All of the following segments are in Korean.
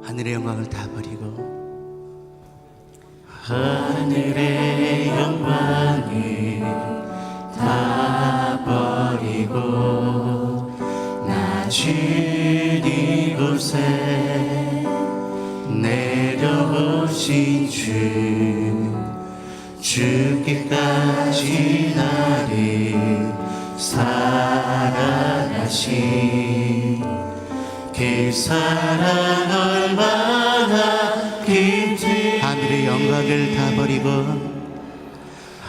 하늘의 영광을 다 버리고 하늘의 영광을 다 버리고 낮은 이곳에 내려오신 주께까지 나를 사랑하신 그 사랑 얼마나 깊이 하늘의 영광을 다 버리고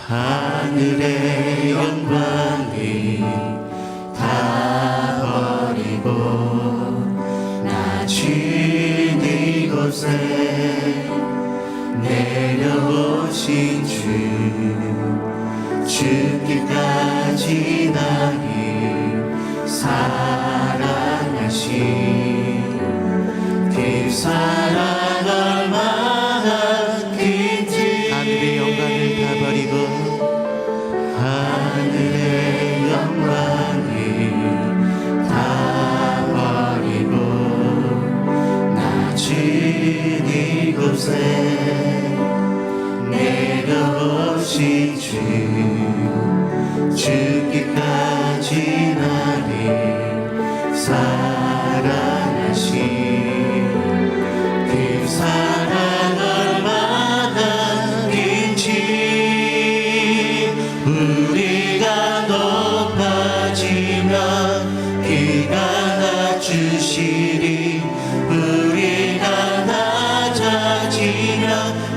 하늘의 영광을 다 버리고 낮은 이곳에 내려오신 주께까지 나를 사랑하신 그 사랑 얼마나 깊이 하늘의 영광을 다 버리고 하늘의 영광을 다 버리고 낮은 이곳에 내려오신 주께까지 나를 사랑하신 그 사랑 얼마나 긴지 우리가 높아지면 그가 낮추시리 우리가 낮아지면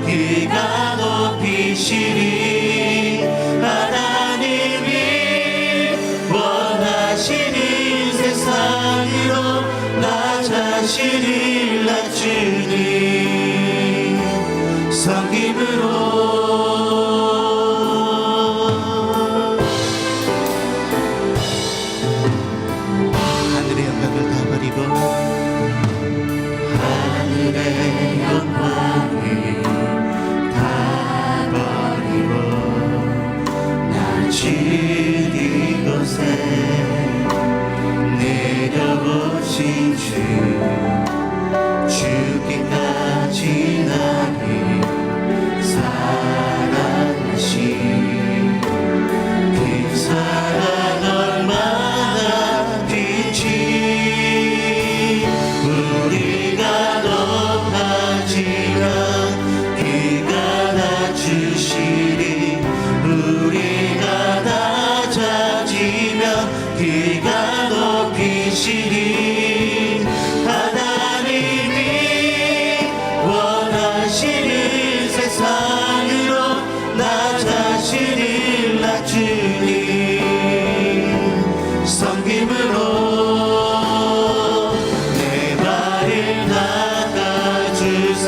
그가 높이시리 하나님이 원하시는 세상으로 나 자신을 낮추니 섬김으로 하늘의 영광을 다 버리고 하늘의 영광을 다 버리고 낮은 이곳에 내려오신 주께까지 나를 사랑하신 그 사랑 얼마나 깊지 우리가 높아지면 그가 낮추시리 우리가 낮아지면 그가 높이시리 하나님이 원하시는 세상으로 나 자신을 낮추니 섬김으로 내 발을 닦아주사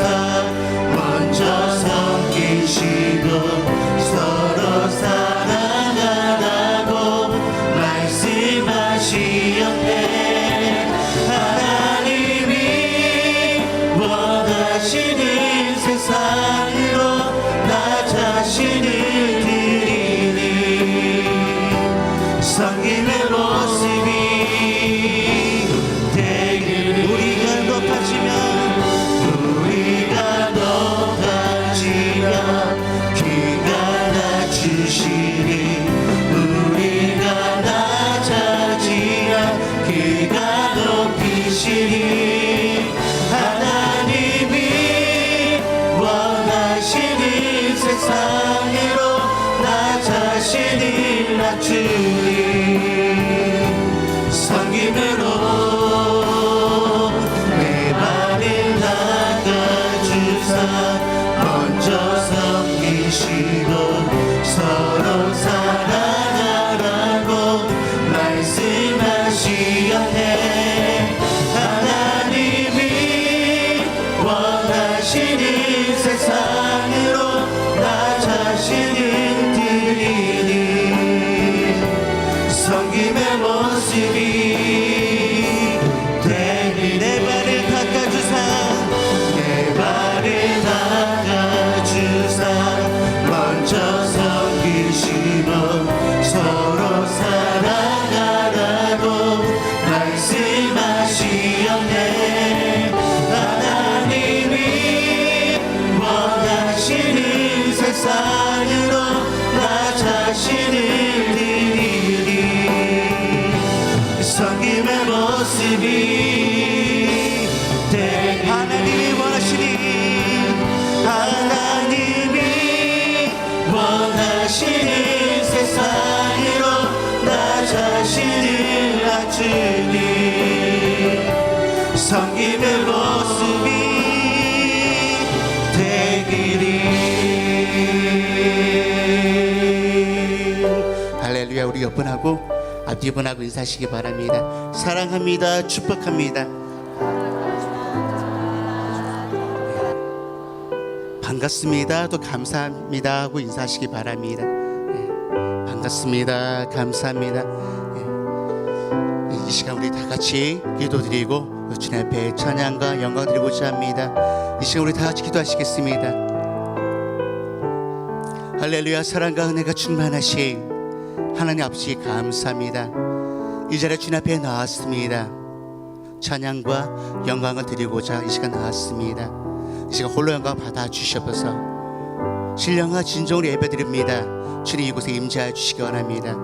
먼저 섬기시고 서로 사랑하라고 말씀하시었네 하나님이 원하시는 세상으로 나 자신을 드리니 섬김의 모습이 되길 우리가 높아지면 그가 낮추시니 우리가 낮아지면 그가 높이시니 하나님이 원하시는 세상으로 나 자신을 낮추니 섬김으로 내 발을 닦아주사 먼저 섬기시고 서로 사랑하라고 말씀하시었네 하나님이 원하시는 세상으로 나 자신을 드리니 섬김의 모습이 되니 내 발을 닦아주사 내 발을 닦아주사 먼저 섬기시고 서로 사랑하라고 말씀하시었네 하나님 하시는 주님 섬김의 모습이 되기를. 할렐루야. 우리 옆분하고 앞뒤분하고 인사하시기 바랍니다. 사랑합니다. 축복합니다. 반갑습니다. 또 감사합니다 하고 인사하시기 바랍니다. 반갑습니다. 감사합니다. 이 시간 우리 다 같이 기도드리고 주님 앞에 찬양과 영광 드리고자 합니다. 이 시간 우리 다 같이 기도하시겠습니다. 할렐루야. 사랑과 은혜가 충만하신 하나님 아버지 감사합니다. 이 자리에 주님 앞에 나왔습니다. 찬양과 영광을 드리고자 이 시간 나왔습니다. 이 시간 홀로 영광 받아 주시옵소서. 신령과 진정으로 예배드립니다. 주님 이곳에 임재하여 주시기 원합니다.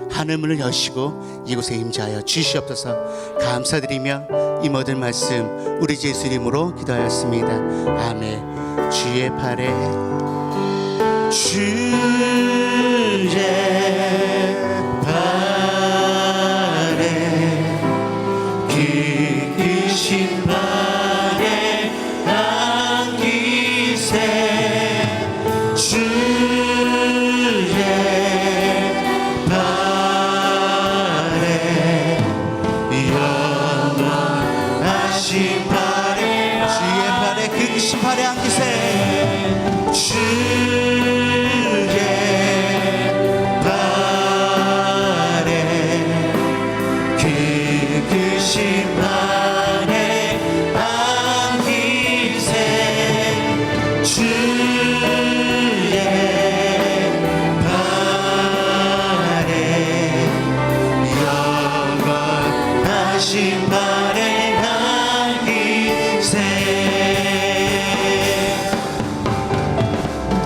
하늘문을 여시고 이곳에 임재하여 주시옵소서. 감사드리며 이 모든 말씀 우리 예수 이름으로 기도하였습니다. 아멘. 주의 팔에 주의 발에 기으신 발에 안기세. 주의 발에 영원하신 발에 주의 팔에 기으신 발에 안기세. 주의 발에 기으신 발에 안기세. 주의 발에 영원하신 발에 안기세.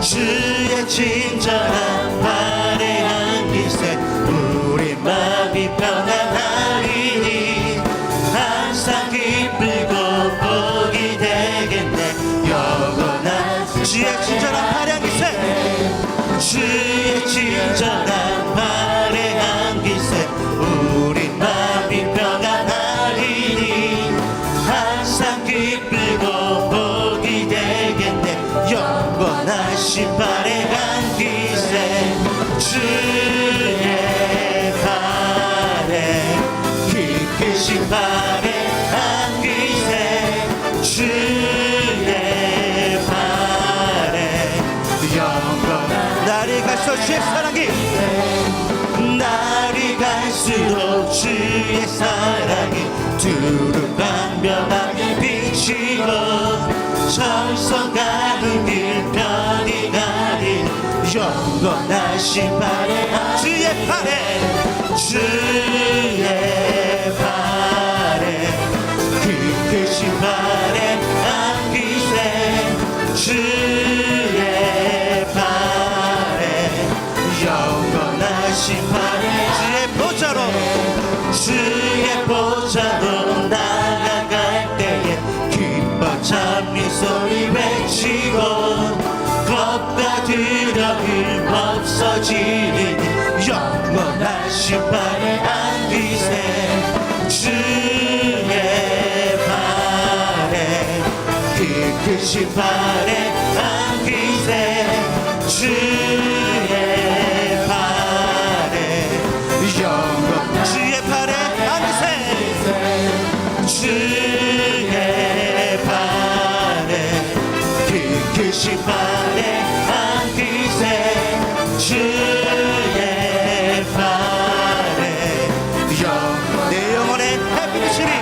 주의 친절한 발에 안기세. 우리 마음이 평안하리니 항상 기쁘고 복이 되겠네. 영원한 주의 친절한 발에 안기세. 주의 친절한 발에 안기세. 우리 마음이 평안하리니 항상 기쁘고 복이 되겠네. 영원하신 발에 안기세. 주의 발에 기으신 발에 안기세. 주의 발에 영원한 날이 갈수록 주의 사랑이 날이 갈수록 주의 사랑이 두루 광명하게 비치고 정성 가는 길 편히 가리는 영원하신 발에 주의 팔에 주의 발에 기으신 발에 안기세. 주의 발에 영원하신 발에 주의 보좌로 주의 보좌로 나아갈 때에 기뻐 찬미 소리 외치고 겁과 두려움 없어지는 영원하신 발에 안기세. 주의 발에 기으신 발에 안기세. 주의 발에 영원 주의 팔에 안기세. 주의 발에 기으신 발에 안기세. 주의 발에 영원 내 영혼의 햇빛이니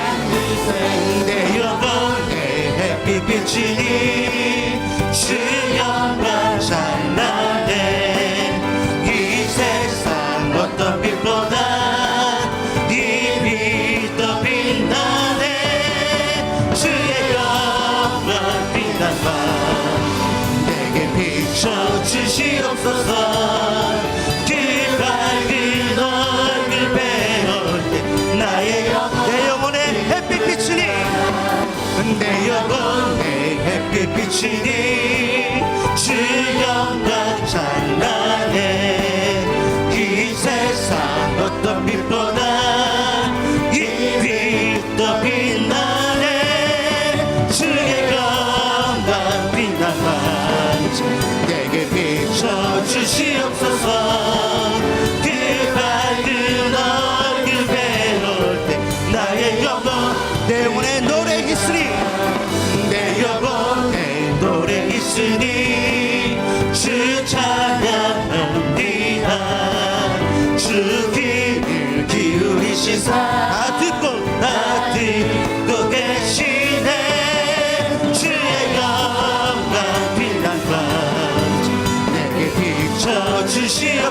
내 영혼의 햇빛이니 주 영광 찬란해. 이 세상 어떤 빛보다 이 빛 더 빛나네. 주의 영광 빛난 밤 내게 비춰주시옵소서. 그 밝은 얼굴 배울 때 나의 내 영혼의 햇빛 비추니 내 영혼의 햇빛 비치니 주 영광 찬란해. 이 세상 어떤 빛보다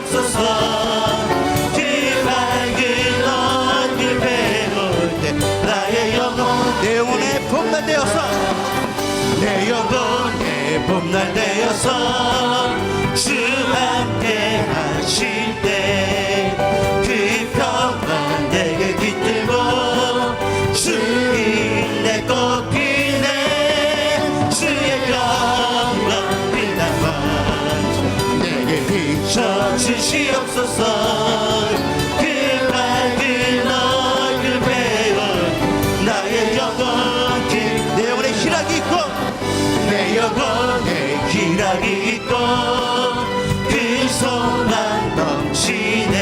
주시옵소서. 그 밝은 얼굴 배울 때 나의 영혼 내 영혼의 봄날 되어서 내 영혼의 봄날 되어서 주 함께 하실 때 그 평강 내게 깃들고 주 인내 꽃피네 주의 영광 빛난 밤 내게 비춰 주시옵소서. 그 밝은 얼굴 배울 나의 영혼 내 영혼의 희락이 있고 내 영혼에 희락이 있고 그 소망 넘치네.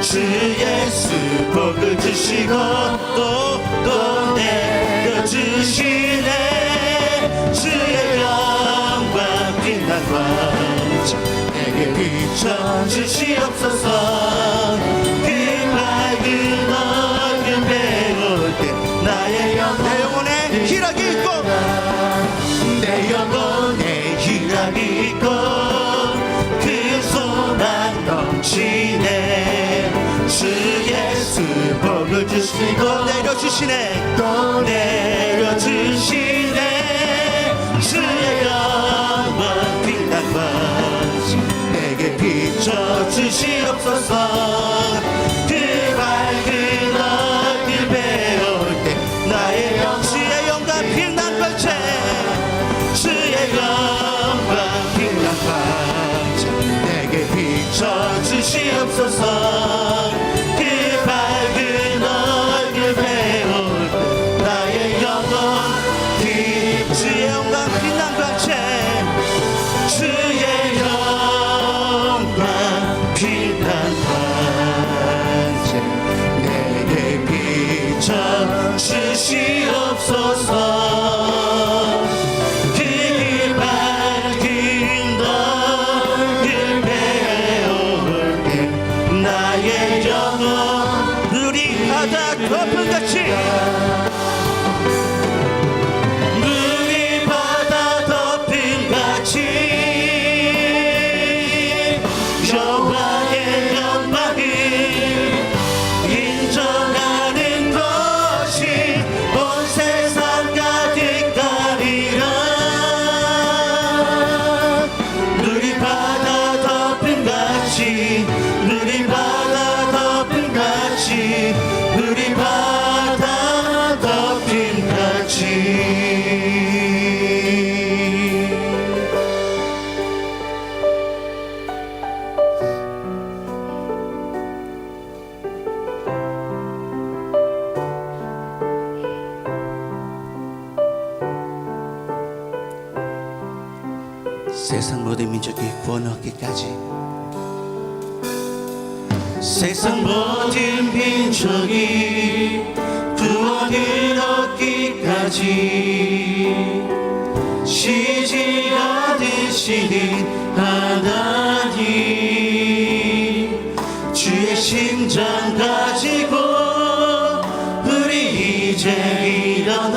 주 예수 복을 주시고 또 내려주시네. 주의 영광 빛난 밤 내게 비춰 주시옵소서. 그 밝은 얼굴 배울 때 나의 영혼 내 영혼의 희락이 있고 내 영혼에 희락이 있고 그 소망 넘치네. 주 예수 복을 주시고 내려주시네. 또 내려주시네. 주의 영광 빛난 밤 내게 비춰 주시옵소서. 그 밝은 얼굴 배울 때 나의 주의 영광 빛난 별채 주의 영광 빛난 밤 내게 비춰 주시옵소서. 그 밝은 얼굴 배울 때 나의 영혼 주의 영광 빛난 별채 주의 영광 빛난 밤 내게 비춰 주시옵소서. 그 밝은 얼굴 배울 때 나의 영혼 우리 바다 덮음같이 물이 바다 덮음같이 여호와의 영광을 인정하는 것이 온 세상 가득하리라. 물이 바다 덮음같이 물이 바다 덮음같이 물이 바다 덮음같이 세상 모든 민족이 구원 얻기까지 세상 모든 민족이 구원을 얻기까지 쉬지 않으시는 하나님 주의 심장 가지고 우리 이제 일어나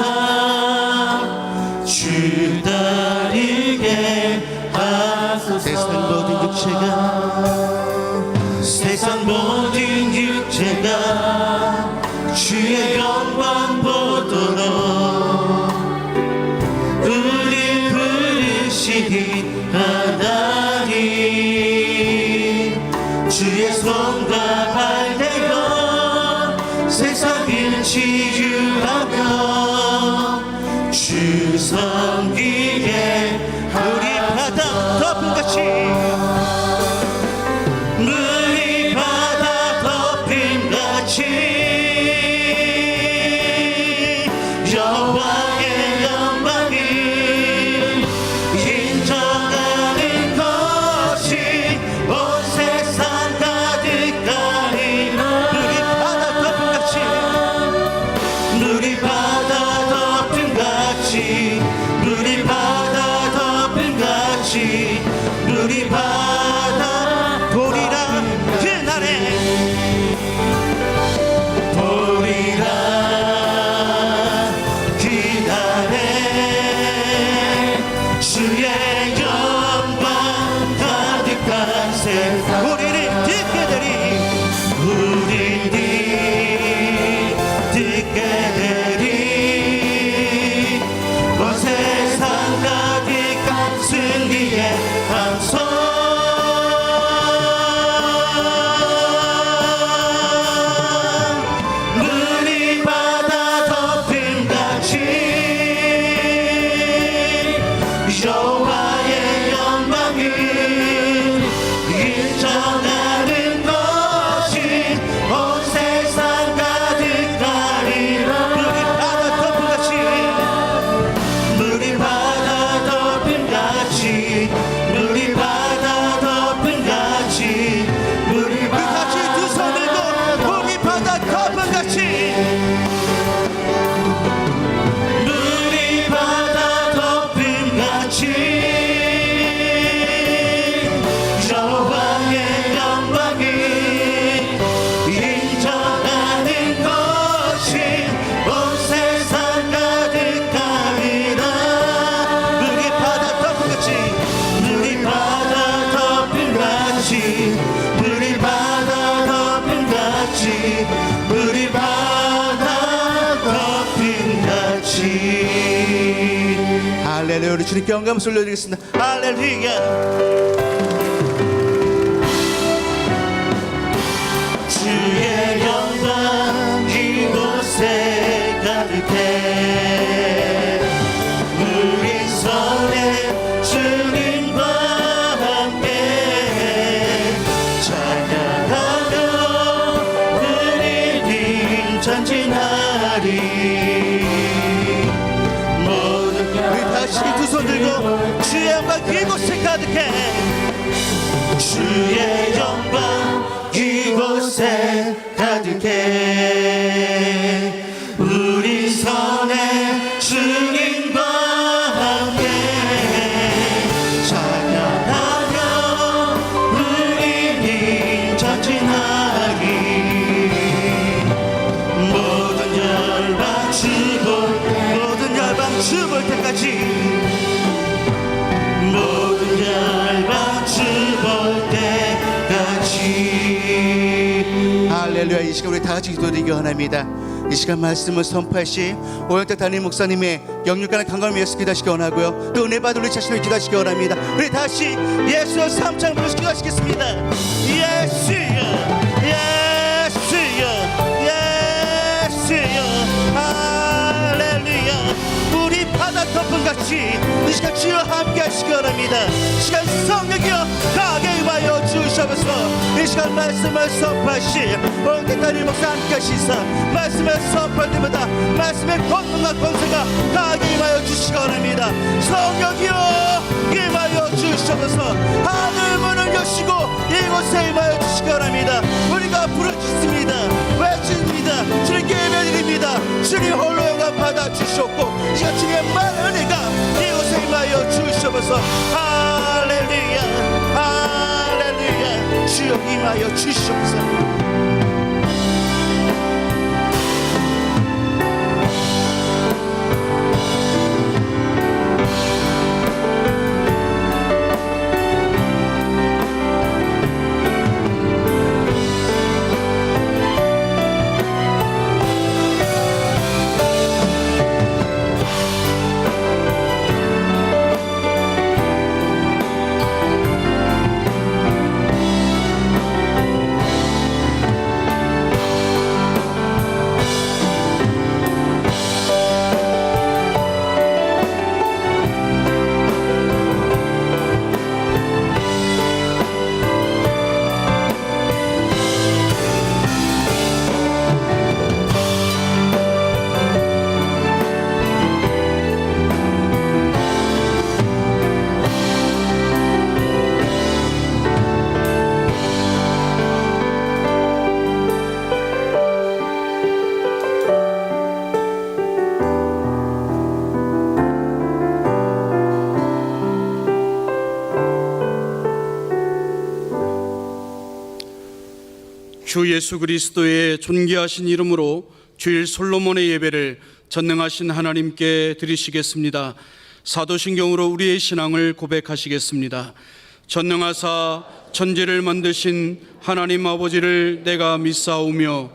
주 따르게 하소서. 세상 모든 육체가 세상 모든 육체가 주의 영광 보도록 우리 부르시는 하나님 주의 손과 발 대고 세상을 치유하며 주 섬기게 우리 바다 덮음같이 물이 바다 덮음같이 여호와의 영광을 인정하는 것이 온 세상 가득하리라. 우리 바다 덮음같이 물이 바다 덮음같이 물이 할렐루야. 우리 주님께 영감을 올려드리겠습니다. 할렐루야. 주의 영광 이곳에 가득해 우리 손에 주님과 함께 찬양하며 그리 전진하리 모든 우리 다시 두 손 들고 주의 영광 이곳에 가득해. 주의 영광 이곳에 가득해 우리 손에 주님과 함께 찬양하며 우리 전진하리 모든 열방 주볼 때까지 모든 열방 주볼 때까지. 할렐루야. 이 시간 우리 다 같이 기도드리기 원합니다. 이 시간 말씀을 선포하시 오영택 담임 목사님의 영육간의 강건을 위해서 기도하시기 원하고요, 또 은혜 받을 우리 자신을 기도하시기 원합니다. 우리 다시 예수여 3장 부르시 기도하시겠습니다. 예수여 예수여 예수여. 할렐루야. 우리 바다 덮음같이 이 시간 주여 함께 하시기 원합니다. 이 시간 성령이여 강하게 임하여 주셔서 이 시간 말씀을 선포하시 오영택 담임 목사 함께 하시사 말씀을 선포할 때마다 말씀의 권능과 권세가 강하게 임하여 주시기 원합니다. 성령이여 임하여 주셔서 하늘 문을 여시고 이곳에 임하여 주시기 원합니다. 우리가 부르짖습니다. 외칩니다. 주님께 예배드립니다. 주님 홀로 영광 받아 주셨고 이가 주님의 많은 은혜가 이곳에 임하여 주셔서 할렐루야 할렐루야. 주여 임하여 주시옵소서. 주 예수 그리스도의 존귀하신 이름으로 주일 솔로몬의 예배를 전능하신 하나님께 드리시겠습니다. 사도신경으로 우리의 신앙을 고백하시겠습니다. 전능하사 천지를 만드신 하나님 아버지를 내가 믿사오며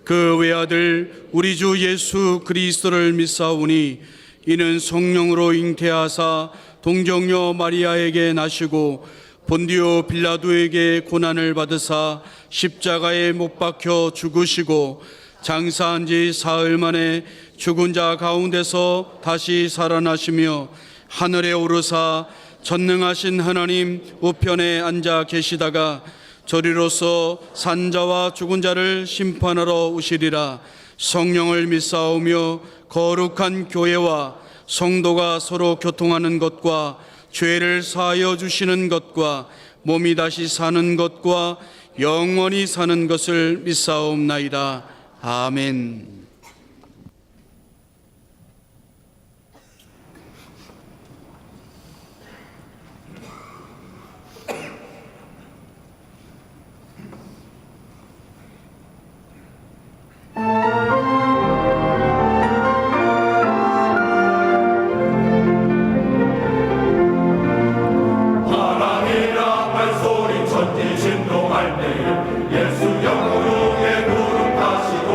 그 외아들 우리 주 예수 그리스도를 믿사오니 이는 성령으로 잉태하사 동정녀 마리아에게 나시고 본디오 빌라도에게 고난을 받으사 십자가에 못 박혀 죽으시고 장사한 지 사흘 만에 죽은 자 가운데서 다시 살아나시며 하늘에 오르사 전능하신 하나님 우편에 앉아 계시다가 저리로서 산자와 죽은 자를 심판하러 오시리라. 성령을 믿사오며 거룩한 교회와 성도가 서로 교통하는 것과 죄를 사하여 주시는 것과 몸이 다시 사는 것과 영원히 사는 것을 믿사옵나이다. 아멘. 예수 영웅의 무릎 다시고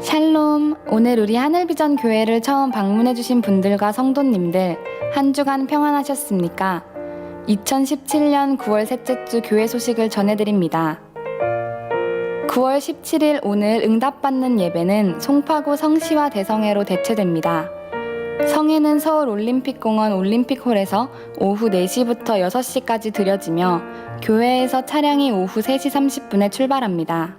샬롬, 오늘 우리 하늘비전 교회를 처음 방문해주신 분들과 성도님들 한 주간 평안하셨습니까? 2017년 9월 셋째 주 교회 소식을 전해드립니다. 9월 17일 오늘 응답받는 예배는 송파구 성시와 대성회로 대체됩니다. 성회는 서울 올림픽공원 올림픽홀에서 오후 4시부터 6시까지 드려지며 교회에서 차량이 오후 3시 30분에 출발합니다.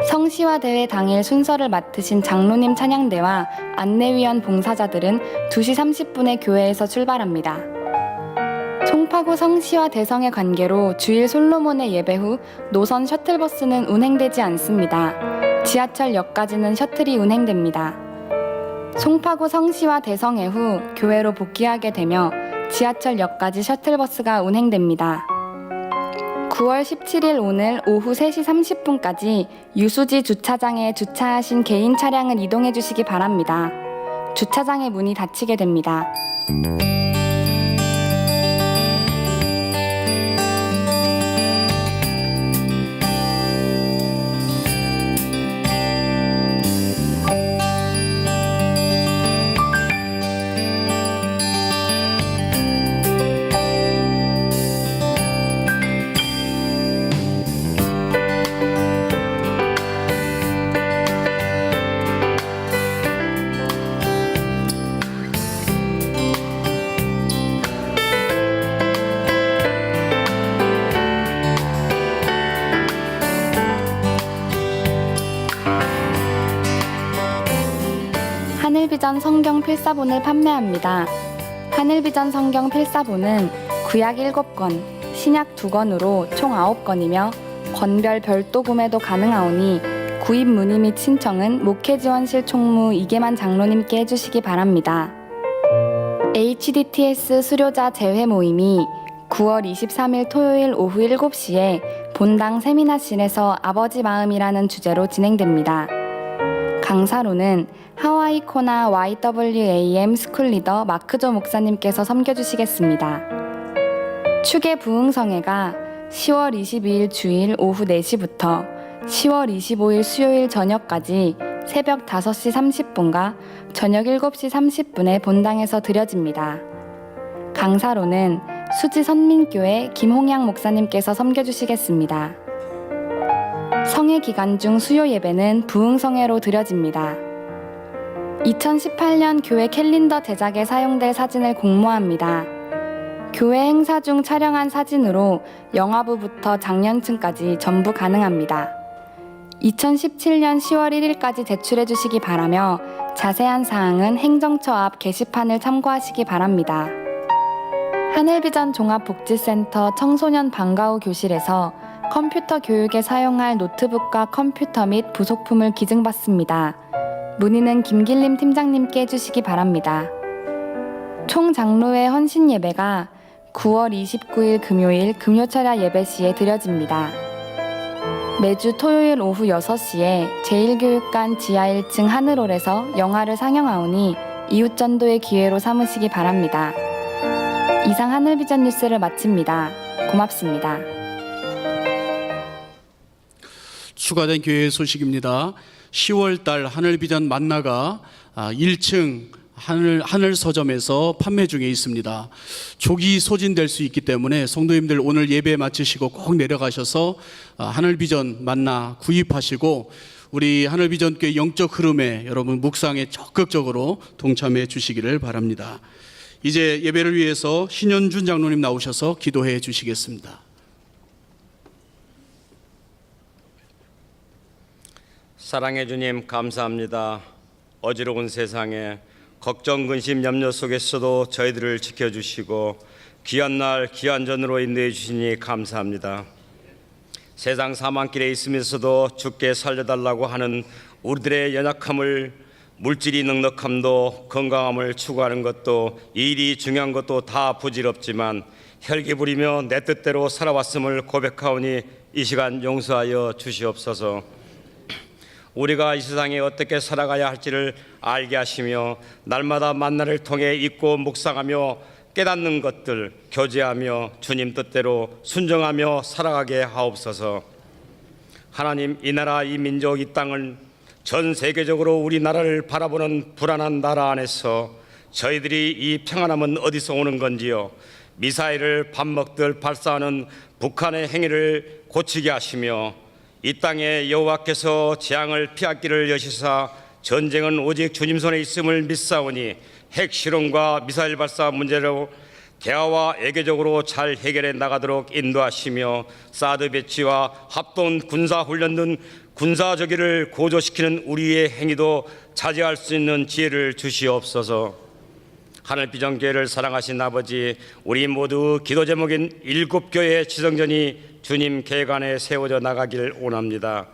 성시화 대회 당일 순서를 맡으신 장로님 찬양대와 안내위원 봉사자들은 2시 30분에 교회에서 출발합니다. 송파구 성시화 대성의 관계로 주일 솔로몬의 예배 후 노선 셔틀버스는 운행되지 않습니다. 지하철역까지는 셔틀이 운행됩니다. 송파구 성시화 대성회 후 교회로 복귀하게 되며 지하철역까지 셔틀버스가 운행됩니다. 9월 17일 오늘 오후 3시 30분까지 유수지 주차장에 주차하신 개인 차량을 이동해 주시기 바랍니다. 주차장의 문이 닫히게 됩니다. 하늘비전 성경 필사본을 판매합니다. 하늘비전 성경 필사본은 구약 7권, 신약 2권으로 총 9권이며 권별 별도 구매도 가능하오니 구입 문의 및 신청은 목회지원실 총무 이계만 장로님께 해주시기 바랍니다. HDTS 수료자 재회 모임이 9월 23일 토요일 오후 7시에 본당 세미나실에서 아버지 마음이라는 주제로 진행됩니다. 강사로는 하와이 코나 YWAM 스쿨 리더 마크조 목사님께서 섬겨주시겠습니다. 축의 부흥성회가 10월 22일 주일 오후 4시부터 10월 25일 수요일 저녁까지 새벽 5시 30분과 저녁 7시 30분에 본당에서 드려집니다. 강사로는 수지 선민교회 김홍양 목사님께서 섬겨주시겠습니다. 성회 기간 중 수요 예배는 부흥성회로 드려집니다. 2018년 교회 캘린더 제작에 사용될 사진을 공모합니다. 교회 행사 중 촬영한 사진으로 영화부부터 장년층까지 전부 가능합니다. 2017년 10월 1일까지 제출해 주시기 바라며 자세한 사항은 행정처 앞 게시판을 참고하시기 바랍니다. 하늘비전 종합복지센터 청소년 방과후 교실에서 컴퓨터 교육에 사용할 노트북과 컴퓨터 및 부속품을 기증받습니다. 문의는 김길림 팀장님께 해주시기 바랍니다. 총 장로회 헌신 예배가 9월 29일 금요일 금요철야 예배 시에 드려집니다. 매주 토요일 오후 6시에 제1교육관 지하 1층 하늘홀에서 영화를 상영하오니 이웃전도의 기회로 삼으시기 바랍니다. 이상 하늘비전 뉴스를 마칩니다. 고맙습니다. 추가된 교회 소식입니다. 10월 달 하늘비전 만나가 1층 하늘 서점에서 판매 중에 있습니다. 조기 소진될 수 있기 때문에 성도님들 오늘 예배 마치시고 꼭 내려가셔서 하늘비전 만나 구입하시고 우리 하늘비전교회 영적 흐름에 여러분 묵상에 적극적으로 동참해 주시기를 바랍니다. 이제 예배를 위해서 신현준 장로님 나오셔서 기도해 주시겠습니다. 사랑해 주님 감사합니다. 어지러운 세상에 걱정, 근심, 염려 속에서도 저희들을 지켜주시고 귀한 날 귀한 전으로 인도해 주시니 감사합니다. 세상 사망길에 있으면서도 주께 살려달라고 하는 우리들의 연약함을, 물질이 넉넉함도 건강함을 추구하는 것도 일이 중요한 것도 다 부질없지만 혈기 부리며 내 뜻대로 살아왔음을 고백하오니 이 시간 용서하여 주시옵소서. 우리가 이 세상에 어떻게 살아가야 할지를 알게 하시며 날마다 만나를 통해 읽고 묵상하며 깨닫는 것들 교제하며 주님 뜻대로 순종하며 살아가게 하옵소서. 하나님, 이 나라, 이 민족, 이 땅을 전 세계적으로 우리나라를 바라보는 불안한 나라 안에서 저희들이 이 평안함은 어디서 오는 건지요. 미사일을 밥 먹듯 발사하는 북한의 행위를 고치게 하시며 이 땅에 여호와께서 재앙을 피하기를 여시사 전쟁은 오직 주님 손에 있음을 믿사오니 핵실험과 미사일 발사 문제로 대화와 애교적으로 잘 해결해 나가도록 인도하시며 사드 배치와 합동 군사훈련 등 군사적의를 고조시키는 우리의 행위도 자제할 수 있는 지혜를 주시옵소서. 하늘비전교회를 사랑하신 아버지, 우리 모두 기도 제목인 7교회의 지성전이 주님 계획 안에 세워져 나가길 원합니다.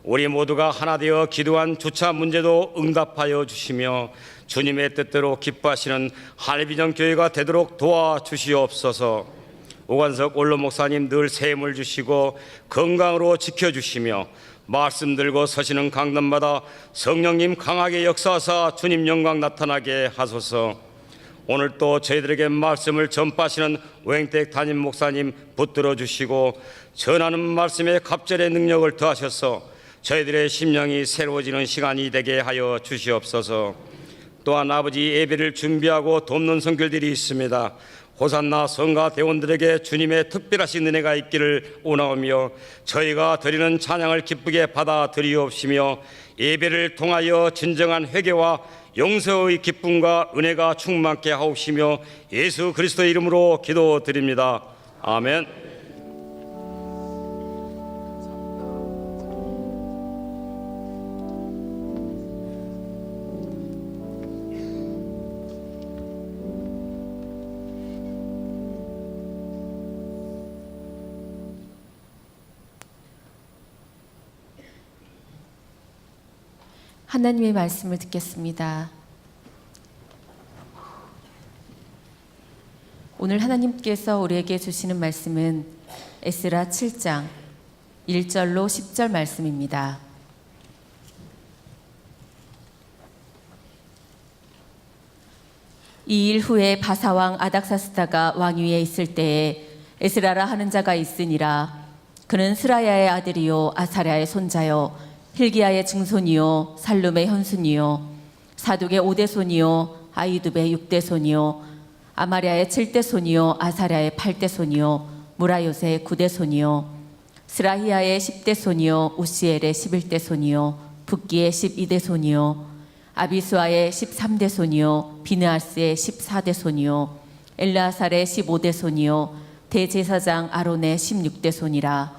우리 모두가 하나 되어 기도한 주차 문제도 응답하여 주시며 주님의 뜻대로 기뻐하시는 하늘비전교회가 되도록 도와주시옵소서. 오관석 원로 목사님 늘 새 힘을 주시고 건강으로 지켜주시며 말씀 들고 서시는 강단마다 성령님 강하게 역사하사 주님 영광 나타나게 하소서. 오늘 또 저희들에게 말씀을 전파하시는 오행택 담임 목사님 붙들어 주시고 전하는 말씀에 갑절의 능력을 더하셔서 저희들의 심령이 새로워지는 시간이 되게 하여 주시옵소서. 또한 아버지, 예배를 준비하고 돕는 성결들이 있습니다. 호산나 성가 대원들에게 주님의 특별하신 은혜가 있기를 원하오며 저희가 드리는 찬양을 기쁘게 받아들이옵시며 예배를 통하여 진정한 회개와 용서의 기쁨과 은혜가 충만케 하옵시며 예수 그리스도의 이름으로 기도드립니다. 아멘. 하나님의 말씀을 듣겠습니다. 오늘 하나님께서 우리에게 주시는 말씀은 에스라 7장 1절로 10절 말씀입니다. 이 일 후에 바사왕 아닥사스다가 왕위에 있을 때에 에스라라 하는 자가 있으니라. 그는 스라야의 아들이요 아사랴의 손자요 hil기야의 증손이요 살룸의 현순이요 사독의 5대손이요 아이두베의 6대손이요 아마랴의 7대손이요 아사랴의 8대손이요 무라요세의 9대손이요 스라히야의 10대손이요 우시엘의 11대손이요 붓기의 12대손이요 아비수아의 13대손이요 비느하스의 14대손이요 엘라살의 15대손이요 대제사장 아론의 16대손이라.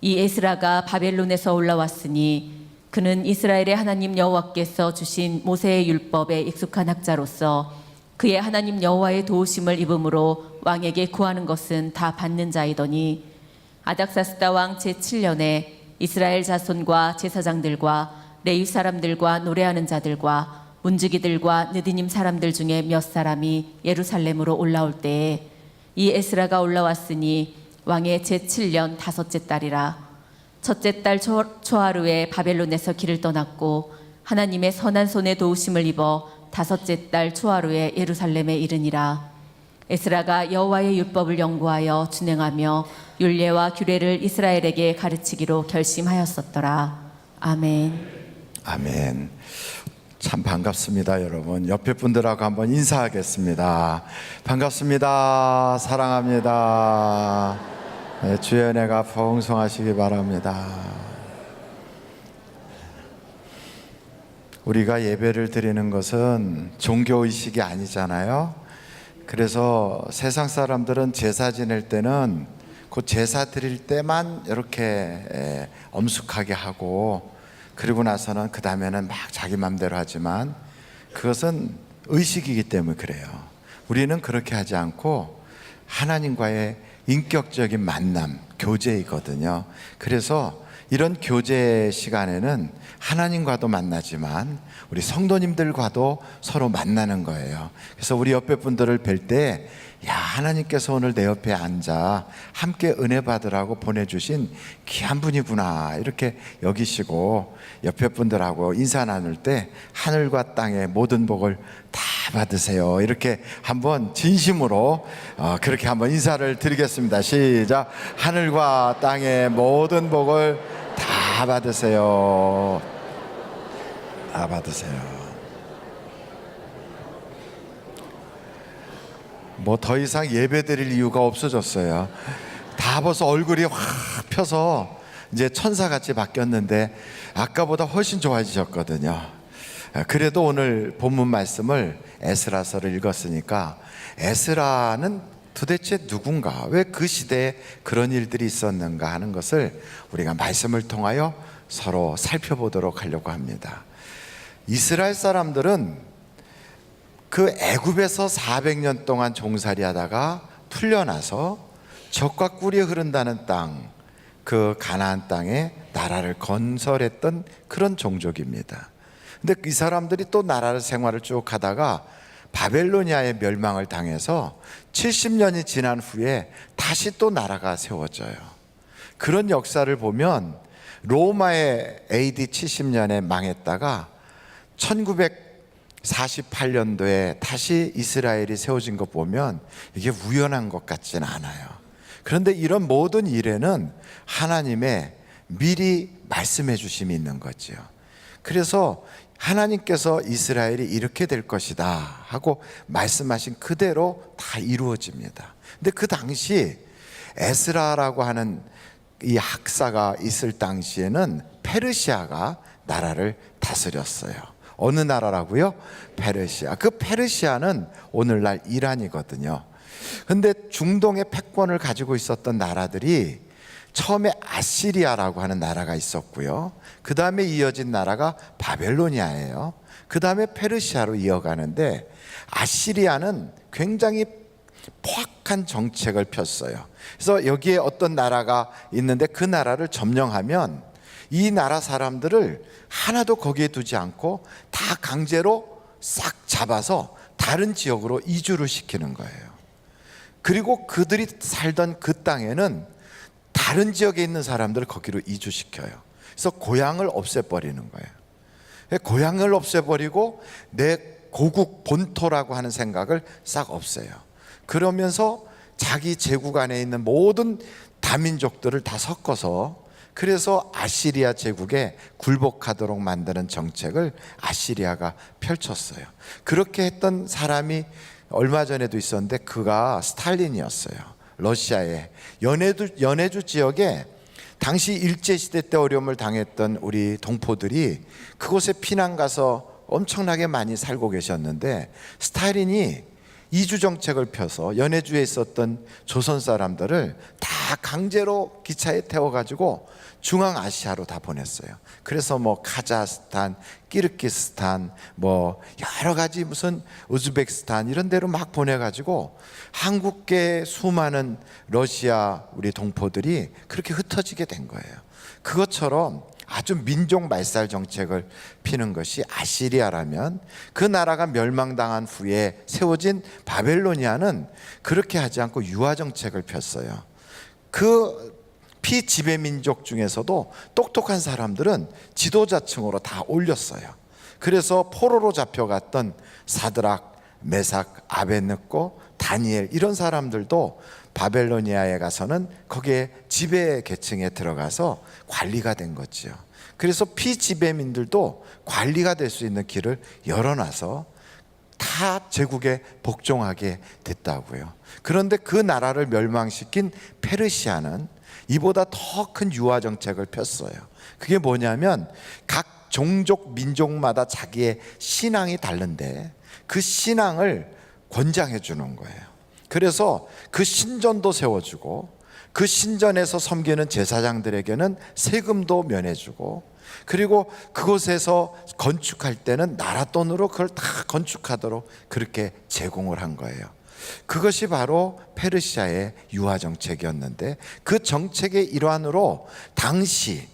이 에스라가 바벨론에서 올라왔으니 그는 이스라엘의 하나님 여호와께서 주신 모세의 율법에 익숙한 학자로서 그의 하나님 여호와의 도우심을 입음으로 왕에게 구하는 것은 다 받는 자이더니 아닥사스다 왕 제7년에 이스라엘 자손과 제사장들과 레위 사람들과 노래하는 자들과 문지기들과 느디님 사람들 중에 몇 사람이 예루살렘으로 올라올 때에 이 에스라가 올라왔으니 왕의 제7년 5째 달이라. 첫째 달 초하루에 바벨론에서 길을 떠났고 하나님의 선한 손에 도우심을 입어 5째 달 초하루에 예루살렘에 이르니라. 에스라가 여호와의 율법을 연구하여 준행하며 율례와 규례를 이스라엘에게 가르치기로 결심하였었더라. 아멘. 아멘. 참 반갑습니다, 여러분. 옆에 분들하고 한번 인사하겠습니다. 반갑습니다. 사랑합니다. 네, 주의 은혜가 풍성하시기 바랍니다. 우리가 예배를 드리는 것은 종교의식이 아니잖아요. 그래서 세상 사람들은 제사 지낼 때는 그 제사 드릴 때만 이렇게 엄숙하게 하고, 그리고 나서는 그 다음에는 막 자기 맘대로 하지만 그것은 의식이기 때문에 그래요. 우리는 그렇게 하지 않고 하나님과의 인격적인 만남, 교제이거든요. 그래서 이런 교제 시간에는 하나님과도 만나지만 우리 성도님들과도 서로 만나는 거예요. 그래서 우리 옆에 분들을 뵐 때, 야, 하나님께서 오늘 내 옆에 앉아 함께 은혜 받으라고 보내주신 귀한 분이구나, 이렇게 여기시고 옆에 분들하고 인사 나눌 때 하늘과 땅의 모든 복을 다 받으세요, 이렇게 한번 진심으로 그렇게 한번 인사를 드리겠습니다. 시작. 하늘과 땅의 모든 복을 다 받으세요. 다 받으세요. 뭐 더 이상 예배 드릴 이유가 없어졌어요. 다 벌써 얼굴이 확 펴서 이제 천사같이 바뀌었는데 아까보다 훨씬 좋아지셨거든요. 그래도 오늘 본문 말씀을 에스라서를 읽었으니까, 에스라는 도대체 누군가, 왜 그 시대에 그런 일들이 있었는가 하는 것을 우리가 말씀을 통하여 서로 살펴보도록 하려고 합니다. 이스라엘 사람들은 그 애굽에서 400년 동안 종살이 하다가 풀려나서 젖과 꿀이 흐른다는 땅, 그 가나안 땅에 나라를 건설했던 그런 종족입니다. 근데 이 사람들이 또 나라를 생활을 쭉 하다가 바벨로니아의 멸망을 당해서 70년이 지난 후에 다시 또 나라가 세워져요. 그런 역사를 보면 로마의 AD 70년에 망했다가 1948년도에 다시 이스라엘이 세워진 거 보면 이게 우연한 것 같지는 않아요. 그런데 이런 모든 일에는 하나님의 미리 말씀해 주심이 있는 거죠. 그래서 하나님께서 이스라엘이 이렇게 될 것이다 하고 말씀하신 그대로 다 이루어집니다. 근데 그 당시 에스라라고 하는 이 학사가 있을 당시에는 페르시아가 나라를 다스렸어요. 어느 나라라고요? 페르시아. 그 페르시아는 오늘날 이란이거든요. 근데 중동의 패권을 가지고 있었던 나라들이 처음에 아시리아라고 하는 나라가 있었고요. 그 다음에 이어진 나라가 바벨로니아예요. 그 다음에 페르시아로 이어가는데, 아시리아는 굉장히 포악한 정책을 폈어요. 그래서 여기에 어떤 나라가 있는데 그 나라를 점령하면 이 나라 사람들을 하나도 거기에 두지 않고 다 강제로 싹 잡아서 다른 지역으로 이주를 시키는 거예요. 그리고 그들이 살던 그 땅에는 다른 지역에 있는 사람들을 거기로 이주시켜요. 그래서 고향을 없애버리는 거예요. 고향을 없애버리고 내 고국 본토라고 하는 생각을 싹 없애요. 그러면서 자기 제국 안에 있는 모든 다민족들을 다 섞어서, 그래서 아시리아 제국에 굴복하도록 만드는 정책을 아시리아가 펼쳤어요. 그렇게 했던 사람이 얼마 전에도 있었는데 그가 스탈린이었어요. 러시아의 연해주 지역에 당시 일제시대 때 어려움을 당했던 우리 동포들이 그곳에 피난 가서 엄청나게 많이 살고 계셨는데, 스탈린이 이주 정책을 펴서 연해주에 있었던 조선 사람들을 다 강제로 기차에 태워가지고 중앙아시아로 다 보냈어요. 그래서 뭐 카자흐스탄, 키르기스탄, 뭐 여러 가지 무슨 우즈베키스탄 이런 데로 막 보내가지고 한국계 수많은 러시아 우리 동포들이 그렇게 흩어지게 된 거예요. 그것처럼 아주 민족 말살 정책을 피는 것이 아시리아라면, 그 나라가 멸망당한 후에 세워진 바벨로니아는 그렇게 하지 않고 유화 정책을 폈어요. 그 피지배 민족 중에서도 똑똑한 사람들은 지도자층으로 다 올렸어요. 그래서 포로로 잡혀갔던 사드락, 메삭, 아벳느고, 다니엘 이런 사람들도 바벨로니아에 가서는 거기에 지배 계층에 들어가서 관리가 된 거지요. 그래서 피지배민들도 관리가 될 수 있는 길을 열어놔서 다 제국에 복종하게 됐다고요. 그런데 그 나라를 멸망시킨 페르시아는 이보다 더 큰 유화 정책을 폈어요. 그게 뭐냐면 각 종족 민족마다 자기의 신앙이 다른데 그 신앙을 권장해 주는 거예요. 그래서 그 신전도 세워주고 그 신전에서 섬기는 제사장들에게는 세금도 면해주고, 그리고 그곳에서 건축할 때는 나라 돈으로 그걸 다 건축하도록 그렇게 제공을 한 거예요. 그것이 바로 페르시아의 유화 정책이었는데, 그 정책의 일환으로 당시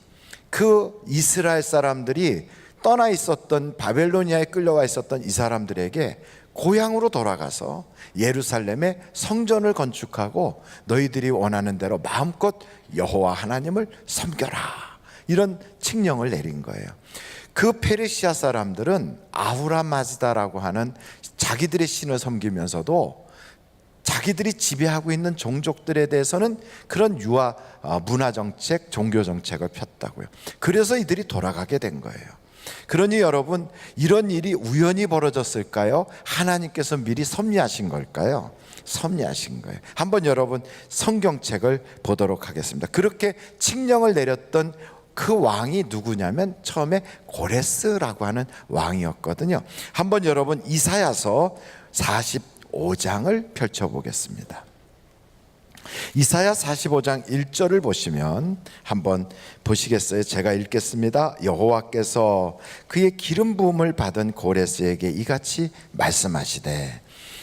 그 이스라엘 사람들이 떠나 있었던, 바벨로니아에 끌려와 있었던 이 사람들에게 고향으로 돌아가서 예루살렘에 성전을 건축하고 너희들이 원하는 대로 마음껏 여호와 하나님을 섬겨라, 이런 칙령을 내린 거예요. 그 페르시아 사람들은 아후라 마즈다라고 하는 자기들의 신을 섬기면서도 자기들이 지배하고 있는 종족들에 대해서는 그런 유화 문화 정책, 종교 정책을 폈다고요. 그래서 이들이 돌아가게 된 거예요. 그러니 여러분, 이런 일이 우연히 벌어졌을까요? 하나님께서 미리 섭리하신 걸까요? 섭리하신 거예요. 한번 여러분 성경책을 보도록 하겠습니다. 그렇게 칙령을 내렸던 그 왕이 누구냐면 처음에 고레스라고 하는 왕이었거든요. 한번 여러분 이사야서 45장을 펼쳐보겠습니다. 이사야 45장 1절을 보시면 한번 보시겠어요? 제가 읽겠습니다. 여호와께서 그의 기름 부음을 받은 고레스에게 이같이 말씀하시되,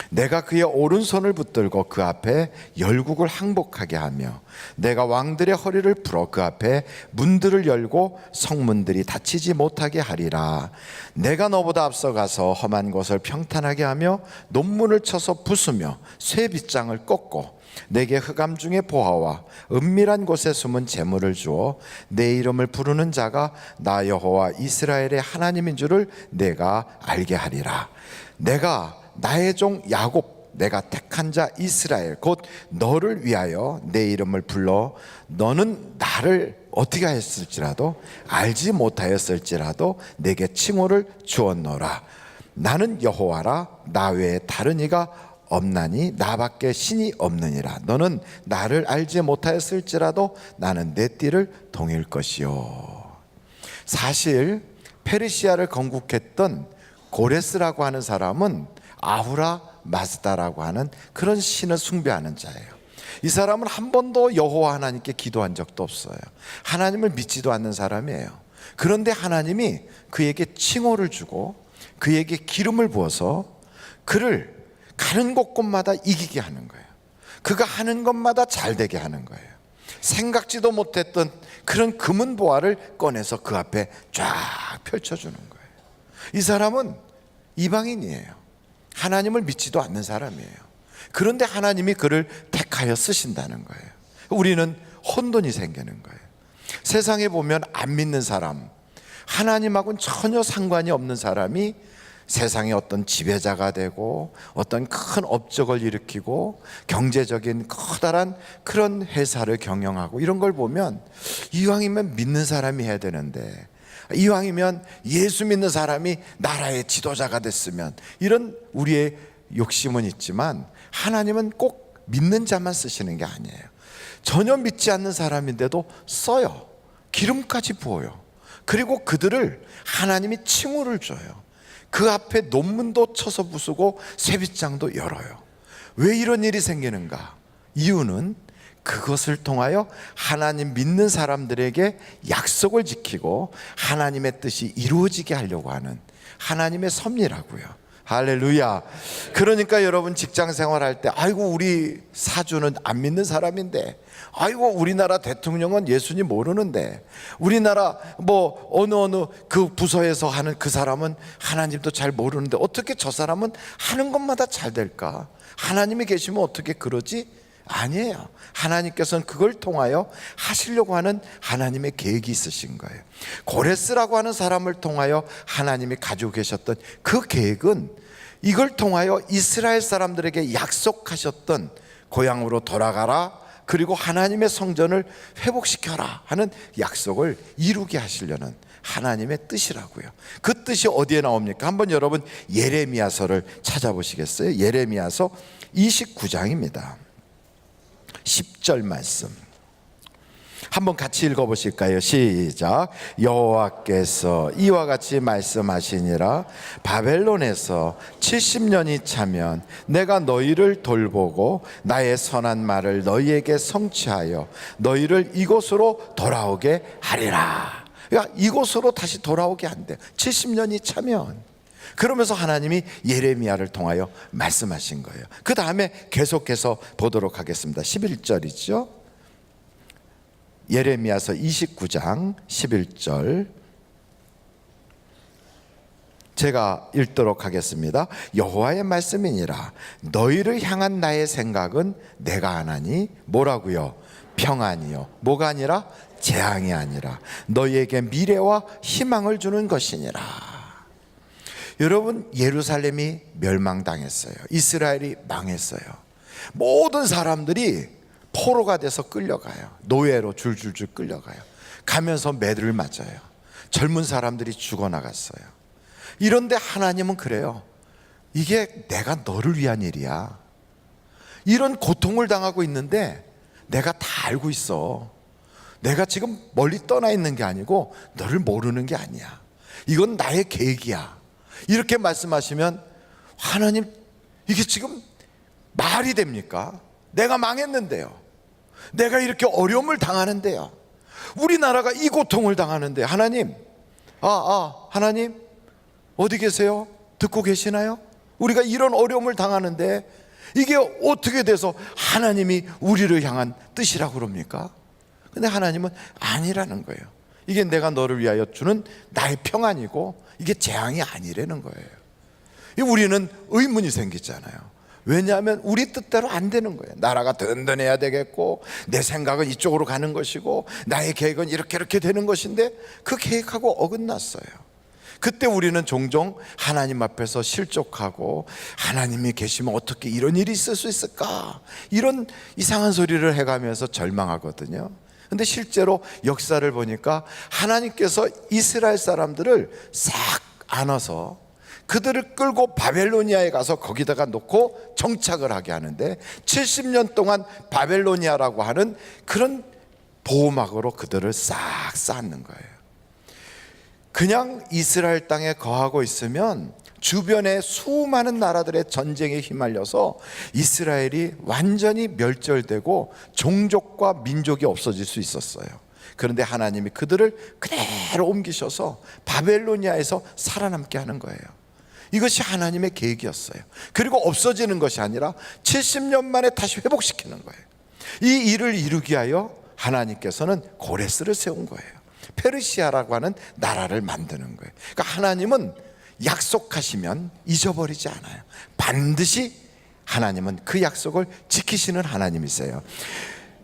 내가 그의 오른손을 붙들고 그 앞에 열국을 항복하게 하며 내가 왕들의 허리를 풀어 그 앞에 문들을 열고 성문들이 닫히지 못하게 하리라. 내가 너보다 앞서가서 험한 곳을 평탄하게 하며 논문을 쳐서 부수며 쇠 빗장을 꺾고 내게 흑암 중에 보화와 은밀한 곳에 숨은 재물을 주어 내 이름을 부르는 자가 나 여호와 이스라엘의 하나님인 줄을 내가 알게 하리라. 내가 나의 종 야곱, 내가 택한 자 이스라엘, 곧 너를 위하여 내 이름을 불러 너는 나를 어떻게 했을지라도 알지 못하였을지라도 내게 칭호를 주었노라. 나는 여호와라, 나 외에 다른 이가 없나니 나밖에 신이 없느니라. 너는 나를 알지 못하였을지라도 나는 내 띠를 동일 것이요. 사실 페르시아를 건국했던 고레스라고 하는 사람은 아후라 마즈다라고 하는 그런 신을 숭배하는 자예요. 이 사람은 한 번도 여호와 하나님께 기도한 적도 없어요. 하나님을 믿지도 않는 사람이에요. 그런데 하나님이 그에게 칭호를 주고 그에게 기름을 부어서 그를 가는 곳곳마다 이기게 하는 거예요. 그가 하는 것마다 잘 되게 하는 거예요. 생각지도 못했던 그런 금은 보화를 꺼내서 그 앞에 쫙 펼쳐주는 거예요. 이 사람은 이방인이에요. 하나님을 믿지도 않는 사람이에요. 그런데 하나님이 그를 택하여 쓰신다는 거예요. 우리는 혼돈이 생기는 거예요. 세상에 보면 안 믿는 사람, 하나님하고는 전혀 상관이 없는 사람이 세상의 어떤 지배자가 되고 어떤 큰 업적을 일으키고 경제적인 커다란 그런 회사를 경영하고 이런 걸 보면 이왕이면 믿는 사람이 해야 되는데, 이왕이면 예수 믿는 사람이 나라의 지도자가 됐으면, 이런 우리의 욕심은 있지만 하나님은 꼭 믿는 자만 쓰시는 게 아니에요. 전혀 믿지 않는 사람인데도 써요. 기름까지 부어요. 그리고 그들을 하나님이 칭호를 줘요. 그 앞에 논문도 쳐서 부수고 쇠빗장도 열어요. 왜 이런 일이 생기는가? 이유는 그것을 통하여 하나님 믿는 사람들에게 약속을 지키고 하나님의 뜻이 이루어지게 하려고 하는 하나님의 섭리라고요. 할렐루야. 그러니까 여러분 직장 생활할 때 아이고 우리 사주는 안 믿는 사람인데, 아이고 우리나라 대통령은 예수님 모르는데, 우리나라 뭐 어느 그 부서에서 하는 그 사람은 하나님도 잘 모르는데 어떻게 저 사람은 하는 것마다 잘 될까? 하나님이 계시면 어떻게 그러지? 아니에요. 하나님께서는 그걸 통하여 하시려고 하는 하나님의 계획이 있으신 거예요. 고레스라고 하는 사람을 통하여 하나님이 가지고 계셨던 그 계획은 이걸 통하여 이스라엘 사람들에게 약속하셨던 고향으로 돌아가라, 그리고 하나님의 성전을 회복시켜라 하는 약속을 이루게 하시려는 하나님의 뜻이라고요. 그 뜻이 어디에 나옵니까? 한번 여러분 예레미야서를 찾아보시겠어요? 예레미야서 29장입니다. 10절 말씀 한번 같이 읽어보실까요? 시작. 여호와께서 이와 같이 말씀하시니라. 바벨론에서 70년이 차면 내가 너희를 돌보고 나의 선한 말을 너희에게 성취하여 너희를 이곳으로 돌아오게 하리라. 그러니까 이곳으로 다시 돌아오게 한대. 70년이 차면. 그러면서 하나님이 예레미야를 통하여 말씀하신 거예요. 그 다음에 계속해서 보도록 하겠습니다. 11절이죠. 예레미야서 29장 11절 제가 읽도록 하겠습니다. 여호와의 말씀이니라. 너희를 향한 나의 생각은 내가 하나니 뭐라고요? 평안이요. 뭐가 아니라 재앙이 아니라 너희에게 미래와 희망을 주는 것이니라. 여러분, 예루살렘이 멸망당했어요. 이스라엘이 망했어요. 모든 사람들이 포로가 돼서 끌려가요. 노예로 줄줄줄 끌려가요. 가면서 매를 맞아요. 젊은 사람들이 죽어나갔어요. 이런데 하나님은 그래요. 이게 내가 너를 위한 일이야. 이런 고통을 당하고 있는데 내가 다 알고 있어. 내가 지금 멀리 떠나 있는 게 아니고 너를 모르는 게 아니야. 이건 나의 계획이야. 이렇게 말씀하시면 하나님, 이게 지금 말이 됩니까? 내가 망했는데요. 내가 이렇게 어려움을 당하는데요. 우리나라가 이 고통을 당하는데 하나님, 하나님 어디 계세요? 듣고 계시나요? 우리가 이런 어려움을 당하는데 이게 어떻게 돼서 하나님이 우리를 향한 뜻이라고 그럽니까? 근데 하나님은 아니라는 거예요. 이게 내가 너를 위하여 주는 나의 평안이고 이게 재앙이 아니라는 거예요. 우리는 의문이 생기잖아요. 왜냐하면 우리 뜻대로 안 되는 거예요. 나라가 든든해야 되겠고 내 생각은 이쪽으로 가는 것이고 나의 계획은 이렇게 되는 것인데 그 계획하고 어긋났어요. 그때 우리는 종종 하나님 앞에서 실족하고 하나님이 계시면 어떻게 이런 일이 있을 수 있을까, 이런 이상한 소리를 해가면서 절망하거든요. 근데 실제로 역사를 보니까 하나님께서 이스라엘 사람들을 싹 안아서 그들을 끌고 바벨로니아에 가서 거기다가 놓고 정착을 하게 하는데 70년 동안 바벨로니아라고 하는 그런 보호막으로 그들을 싹 쌓는 거예요. 그냥 이스라엘 땅에 거하고 있으면 주변의 수많은 나라들의 전쟁에 휘말려서 이스라엘이 완전히 멸절되고 종족과 민족이 없어질 수 있었어요. 그런데 하나님이 그들을 그대로 옮기셔서 바벨로니아에서 살아남게 하는 거예요. 이것이 하나님의 계획이었어요. 그리고 없어지는 것이 아니라 70년 만에 다시 회복시키는 거예요. 이 일을 이루기 위하여 하나님께서는 고레스를 세운 거예요. 페르시아라고 하는 나라를 만드는 거예요. 그러니까 하나님은 약속하시면 잊어버리지 않아요. 반드시 하나님은 그 약속을 지키시는 하나님이세요.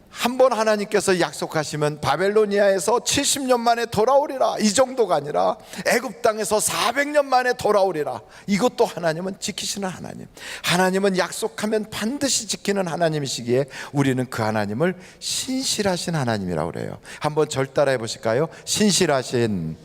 한번 하나님께서 약속하시면 바벨로니아에서 70년 만에 돌아오리라, 이 정도가 아니라 애굽 땅에서 400년 만에 돌아오리라. 이것도 하나님은 지키시는 하나님. 하나님은 약속하면 반드시 지키는 하나님이시기에 우리는 그 하나님을 신실하신 하나님이라고 그래요. 한번 절 따라해 보실까요? 신실하신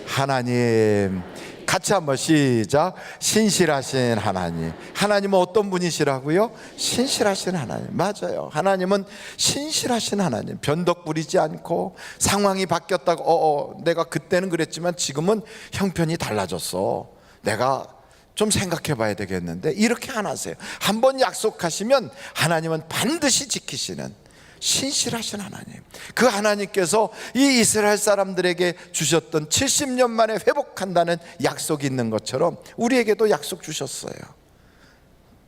하나님. 같이 한번 시작. 신실하신 하나님. 하나님은 어떤 분이시라고요? 신실하신 하나님. 맞아요. 하나님은 신실하신 하나님. 변덕 부리지 않고 상황이 바뀌었다고 내가 그때는 그랬지만 지금은 형편이 달라졌어, 내가 좀 생각해 봐야 되겠는데, 이렇게 안 하세요. 한번 약속하시면 하나님은 반드시 지키시는 신실하신 하나님. 그 하나님께서 이 이스라엘 사람들에게 주셨던 70년 만에 회복한다는 약속이 있는 것처럼 우리에게도 약속 주셨어요.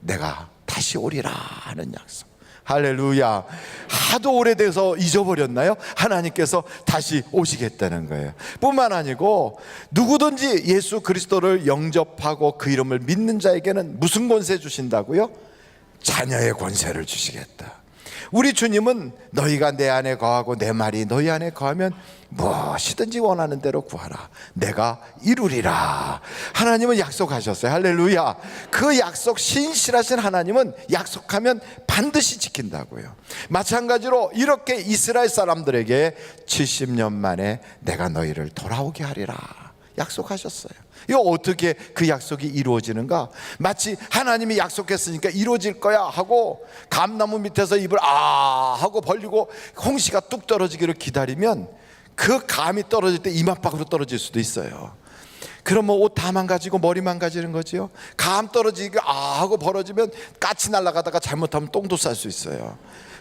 내가 다시 오리라 하는 약속. 할렐루야. 하도 오래돼서 잊어버렸나요? 하나님께서 다시 오시겠다는 거예요. 뿐만 아니고 누구든지 예수 그리스도를 영접하고 그 이름을 믿는 자에게는 무슨 권세 주신다고요? 자녀의 권세를 주시겠다. 우리 주님은 너희가 내 안에 거하고 내 말이 너희 안에 거하면 무엇이든지 원하는 대로 구하라, 내가 이루리라. 하나님은 약속하셨어요. 할렐루야. 그 약속, 신실하신 하나님은 약속하면 반드시 지킨다고요. 마찬가지로 이렇게 이스라엘 사람들에게 70년 만에 내가 너희를 돌아오게 하리라 약속하셨어요. 이거 어떻게 그 약속이 이루어지는가? 마치 하나님이 약속했으니까 이루어질 거야 하고 감나무 밑에서 입을 아 하고 벌리고 홍시가 뚝 떨어지기를 기다리면 그 감이 떨어질 때 이마밖으로 떨어질 수도 있어요. 그럼 뭐 옷 다 망가지고 머리 망가지는 거지요. 감 떨어지기 아 하고 벌어지면 까치 날아가다가 잘못하면 똥도 쌀 수 있어요.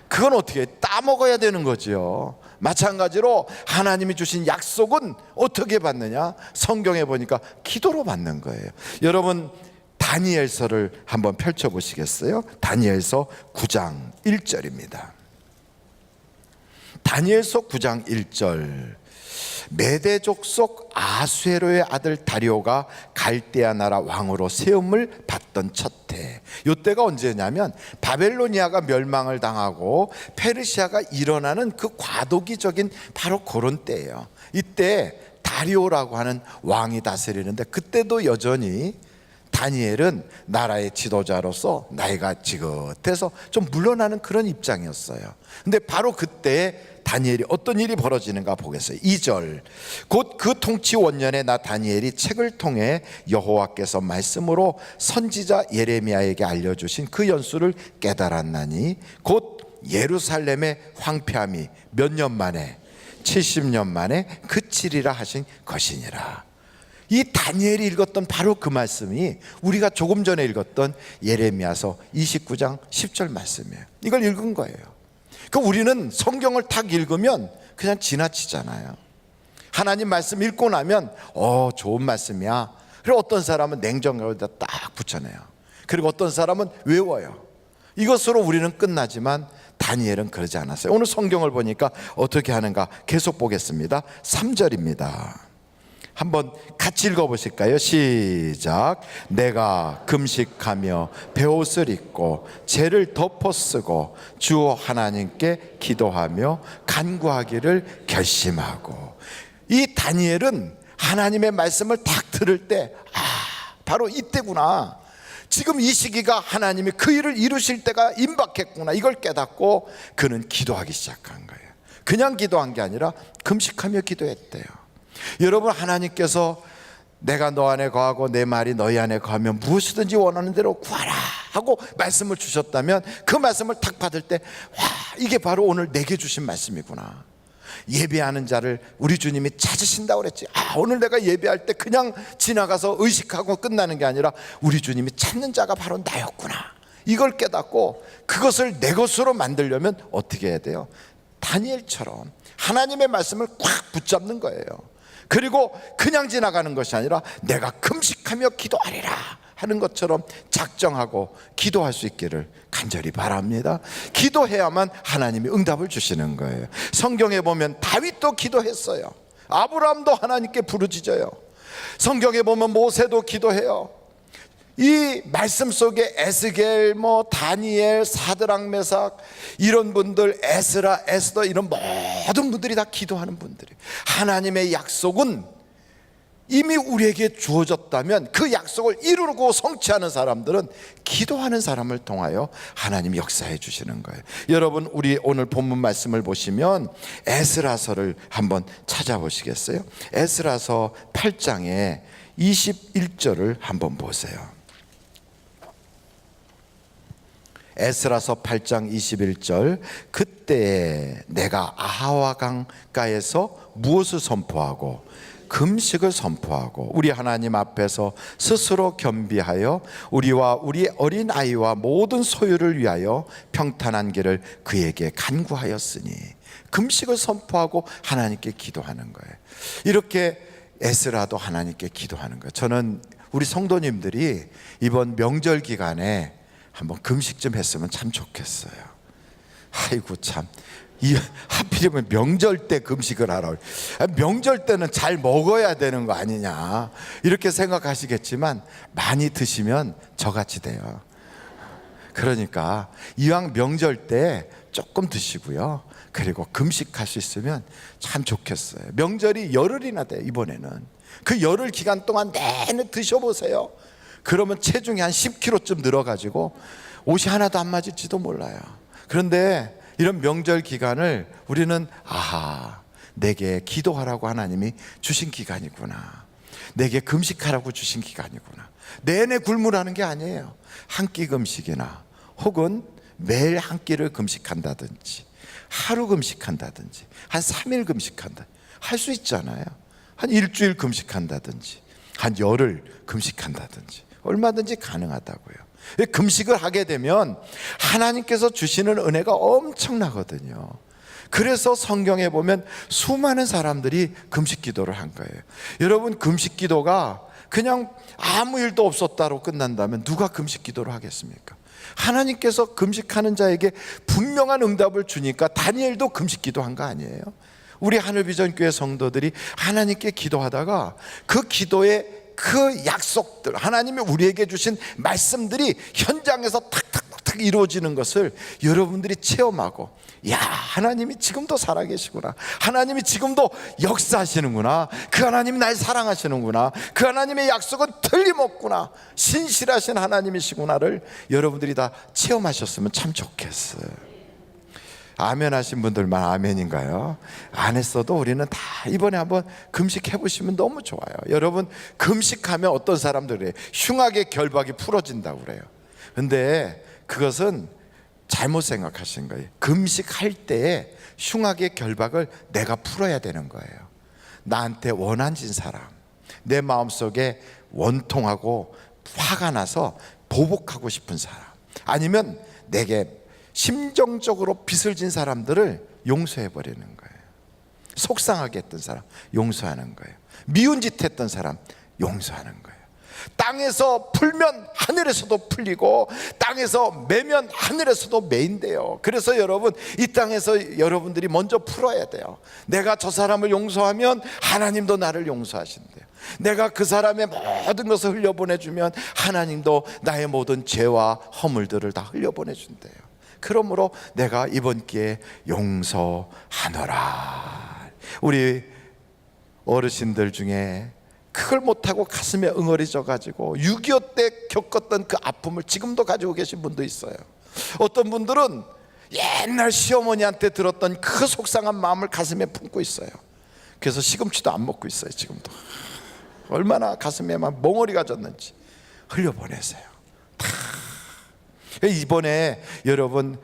그건 어떻게 따먹어야 되는 거지요. 마찬가지로 하나님이 주신 약속은 어떻게 받느냐? 성경에 보니까 기도로 받는 거예요. 여러분 다니엘서를 한번 펼쳐보시겠어요? 다니엘서 9장 1절입니다. 다니엘서 9장 1절. 메대 족속 아수에로의 아들 다리오가 갈대아 나라 왕으로 세움을 받던 첫 해. 이때가 언제냐면 바벨로니아가 멸망을 당하고 페르시아가 일어나는 그 과도기적인 바로 그런 때예요. 이때 다리오라고 하는 왕이 다스리는데 그때도 여전히 다니엘은 나라의 지도자로서 나이가 지긋해서 좀 물러나는 그런 입장이었어요. 근데 바로 그때 다니엘이 어떤 일이 벌어지는가 보겠어요. 2절. 곧 그 통치 원년에 나 다니엘이 책을 통해 여호와께서 말씀으로 선지자 예레미야에게 알려주신 그 연수를 깨달았나니 곧 예루살렘의 황폐함이 몇 년 만에 70년 만에 그치리라 하신 것이니라. 이 다니엘이 읽었던 바로 그 말씀이 우리가 조금 전에 읽었던 예레미야서 29장 10절 말씀이에요. 이걸 읽은 거예요. 그 우리는 성경을 딱 읽으면 그냥 지나치잖아요. 하나님 말씀 읽고 나면 좋은 말씀이야. 그리고 어떤 사람은 냉정하게 딱 붙여내요. 그리고 어떤 사람은 외워요. 이것으로 우리는 끝나지만 다니엘은 그러지 않았어요. 오늘 성경을 보니까 어떻게 하는가 계속 보겠습니다. 3절입니다. 한번 같이 읽어보실까요? 시작. 내가 금식하며 베옷을 입고 죄를 덮어쓰고 주 하나님께 기도하며 간구하기를 결심하고. 이 다니엘은 하나님의 말씀을 딱 들을 때 바로 이때구나, 지금 이 시기가 하나님이 그 일을 이루실 때가 임박했구나, 이걸 깨닫고 그는 기도하기 시작한 거예요. 그냥 기도한 게 아니라 금식하며 기도했대요. 여러분, 하나님께서 내가 너 안에 거하고 내 말이 너희 안에 거하면 무엇이든지 원하는 대로 구하라 하고 말씀을 주셨다면 그 말씀을 탁 받을 때 이게 바로 오늘 내게 주신 말씀이구나. 예배하는 자를 우리 주님이 찾으신다고 그랬지. 오늘 내가 예배할 때 그냥 지나가서 의식하고 끝나는 게 아니라 우리 주님이 찾는 자가 바로 나였구나, 이걸 깨닫고 그것을 내 것으로 만들려면 어떻게 해야 돼요? 다니엘처럼 하나님의 말씀을 꽉 붙잡는 거예요. 그리고 그냥 지나가는 것이 아니라 내가 금식하며 기도하리라 하는 것처럼 작정하고 기도할 수 있기를 간절히 바랍니다. 기도해야만 하나님이 응답을 주시는 거예요. 성경에 보면 다윗도 기도했어요. 아브라함도 하나님께 부르짖어요. 성경에 보면 모세도 기도해요. 이 말씀 속에 에스겔, 다니엘, 사드락, 메삭 이런 분들, 에스라, 에스더 이런 모든 분들이 다 기도하는 분들이에요. 하나님의 약속은 이미 우리에게 주어졌다면 그 약속을 이루고 성취하는 사람들은 기도하는 사람을 통하여 하나님이 역사해 주시는 거예요. 여러분, 우리 오늘 본문 말씀을 보시면 에스라서를 한번 찾아보시겠어요? 에스라서 8장에 21절을 한번 보세요. 에스라서 8장 21절. 그때 내가 아하와 강가에서 무엇을 선포하고 금식을 선포하고 우리 하나님 앞에서 스스로 겸비하여 우리와 우리 어린아이와 모든 소유를 위하여 평탄한 길을 그에게 간구하였으니. 금식을 선포하고 하나님께 기도하는 거예요. 이렇게 에스라도 하나님께 기도하는 거예요. 저는 우리 성도님들이 이번 명절 기간에 한번 금식 좀 했으면 참 좋겠어요. 아이고 참, 하필이면 명절 때 금식을 하라. 명절 때는 잘 먹어야 되는 거 아니냐 이렇게 생각하시겠지만 많이 드시면 저같이 돼요. 그러니까 이왕 명절 때 조금 드시고요. 그리고 금식할 수 있으면 참 좋겠어요. 명절이 열흘이나 돼요. 이번에는 그 열흘 기간 동안 내내 드셔보세요. 그러면 체중이 한 10kg쯤 늘어가지고 옷이 하나도 안 맞을지도 몰라요. 그런데 이런 명절 기간을 우리는 내게 기도하라고 하나님이 주신 기간이구나, 내게 금식하라고 주신 기간이구나. 내내 굶으라는 게 아니에요. 한 끼 금식이나 혹은 매일 한 끼를 금식한다든지 하루 금식한다든지 한 3일 금식한다 할 수 있잖아요. 한 일주일 금식한다든지 한 열흘 금식한다든지 얼마든지 가능하다고요. 금식을 하게 되면 하나님께서 주시는 은혜가 엄청나거든요. 그래서 성경에 보면 수많은 사람들이 금식 기도를 한 거예요. 여러분, 금식 기도가 그냥 아무 일도 없었다로 끝난다면 누가 금식 기도를 하겠습니까? 하나님께서 금식하는 자에게 분명한 응답을 주니까 다니엘도 금식 기도한 거 아니에요? 우리 하늘비전교회 성도들이 하나님께 기도하다가 그 기도의 그 약속들, 하나님이 우리에게 주신 말씀들이 현장에서 탁탁탁 이루어지는 것을 여러분들이 체험하고, 야, 하나님이 지금도 살아계시구나, 하나님이 지금도 역사하시는구나, 그 하나님이 날 사랑하시는구나, 그 하나님의 약속은 틀림없구나, 신실하신 하나님이시구나를 여러분들이 다 체험하셨으면 참 좋겠어요. 아멘 하신 분들만 아멘인가요? 안 했어도 우리는 다 이번에 한번 금식해 보시면 너무 좋아요. 여러분, 금식하면 어떤 사람들이 흉악의 결박이 풀어진다고 그래요. 근데 그것은 잘못 생각하신 거예요. 금식할 때에 흉악의 결박을 내가 풀어야 되는 거예요. 나한테 원한진 사람, 내 마음속에 원통하고 화가 나서 보복하고 싶은 사람, 아니면 내게 심정적으로 빚을 진 사람들을 용서해 버리는 거예요. 속상하게 했던 사람 용서하는 거예요. 미운 짓 했던 사람 용서하는 거예요. 땅에서 풀면 하늘에서도 풀리고 땅에서 매면 하늘에서도 매인데요. 그래서 여러분, 이 땅에서 여러분들이 먼저 풀어야 돼요. 내가 저 사람을 용서하면 하나님도 나를 용서하신대요. 내가 그 사람의 모든 것을 흘려보내주면 하나님도 나의 모든 죄와 허물들을 다 흘려보내준대요. 그러므로 내가 이번 기회에 용서하노라. 우리 어르신들 중에 그걸 못하고 가슴에 응어리져 가지고 6.25 때 겪었던 그 아픔을 지금도 가지고 계신 분도 있어요. 어떤 분들은 옛날 시어머니한테 들었던 그 속상한 마음을 가슴에 품고 있어요. 그래서 시금치도 안 먹고 있어요. 지금도 얼마나 가슴에만 멍어리가 졌는지 흘려보내세요. 다. 이번에 여러분,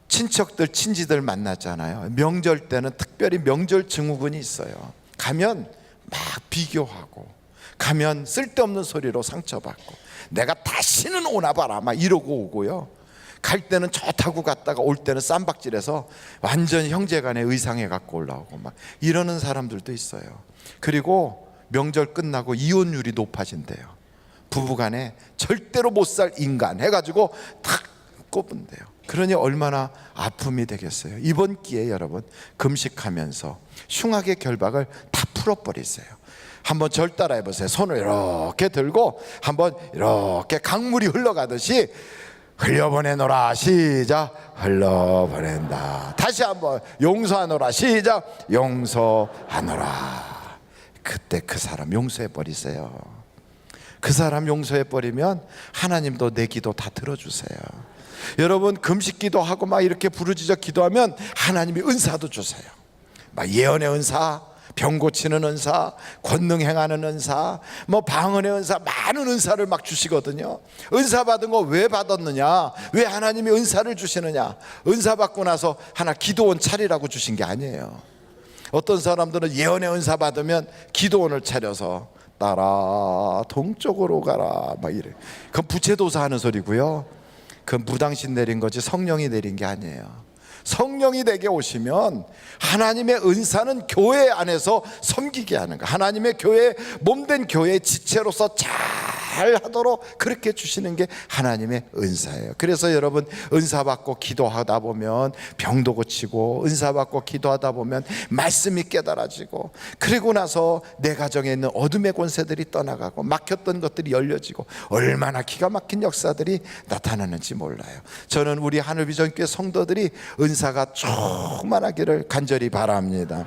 친척들 친지들 만나잖아요. 명절 때는 특별히 명절 증후군이 있어요. 가면 막 비교하고, 가면 쓸데없는 소리로 상처받고, 내가 다시는 오나 봐라 막 이러고 오고요. 갈 때는 좋다고 갔다가 올 때는 쌈박질해서 완전 형제간에 의상해 갖고 올라오고 막 이러는 사람들도 있어요. 그리고 명절 끝나고 이혼율이 높아진대요. 부부간에 절대로 못 살 인간 해가지고 탁 꼽은대요. 그러니 얼마나 아픔이 되겠어요. 이번 기회에 여러분, 금식하면서 흉악의 결박을 다 풀어버리세요. 한번 절 따라 해보세요. 손을 이렇게 들고 한번 이렇게 강물이 흘러가듯이 흘려보내노라. 시작. 흘려보낸다. 다시 한번 용서하노라. 시작. 용서하노라. 그때 그 사람 용서해버리세요. 그 사람 용서해버리면 하나님도 내 기도 다 들어주세요. 여러분, 금식 기도하고 막 이렇게 부르짖어 기도하면 하나님이 은사도 주세요. 막 예언의 은사, 병 고치는 은사, 권능 행하는 은사, 뭐 방언의 은사, 많은 은사를 막 주시거든요. 은사 받은 거 왜 받았느냐, 왜 하나님이 은사를 주시느냐, 은사 받고 나서 하나 기도원 차리라고 주신 게 아니에요. 어떤 사람들은 예언의 은사 받으면 기도원을 차려서 따라 동쪽으로 가라 막 이래. 그건 부채도사 하는 소리고요. 그건 무당신 내린 거지 성령이 내린 게 아니에요. 성령이 내게 오시면 하나님의 은사는 교회 안에서 섬기게 하는 거예요. 하나님의 교회, 몸된 교회의 지체로서 잘 잘 하도록 그렇게 주시는 게 하나님의 은사예요. 그래서 여러분, 은사 받고 기도하다 보면 병도 고치고, 은사 받고 기도하다 보면 말씀이 깨달아지고, 그리고 나서 내 가정에 있는 어둠의 권세들이 떠나가고 막혔던 것들이 열려지고, 얼마나 기가 막힌 역사들이 나타나는지 몰라요. 저는 우리 하늘비전교회 성도들이 은사가 충만하기를 간절히 바랍니다.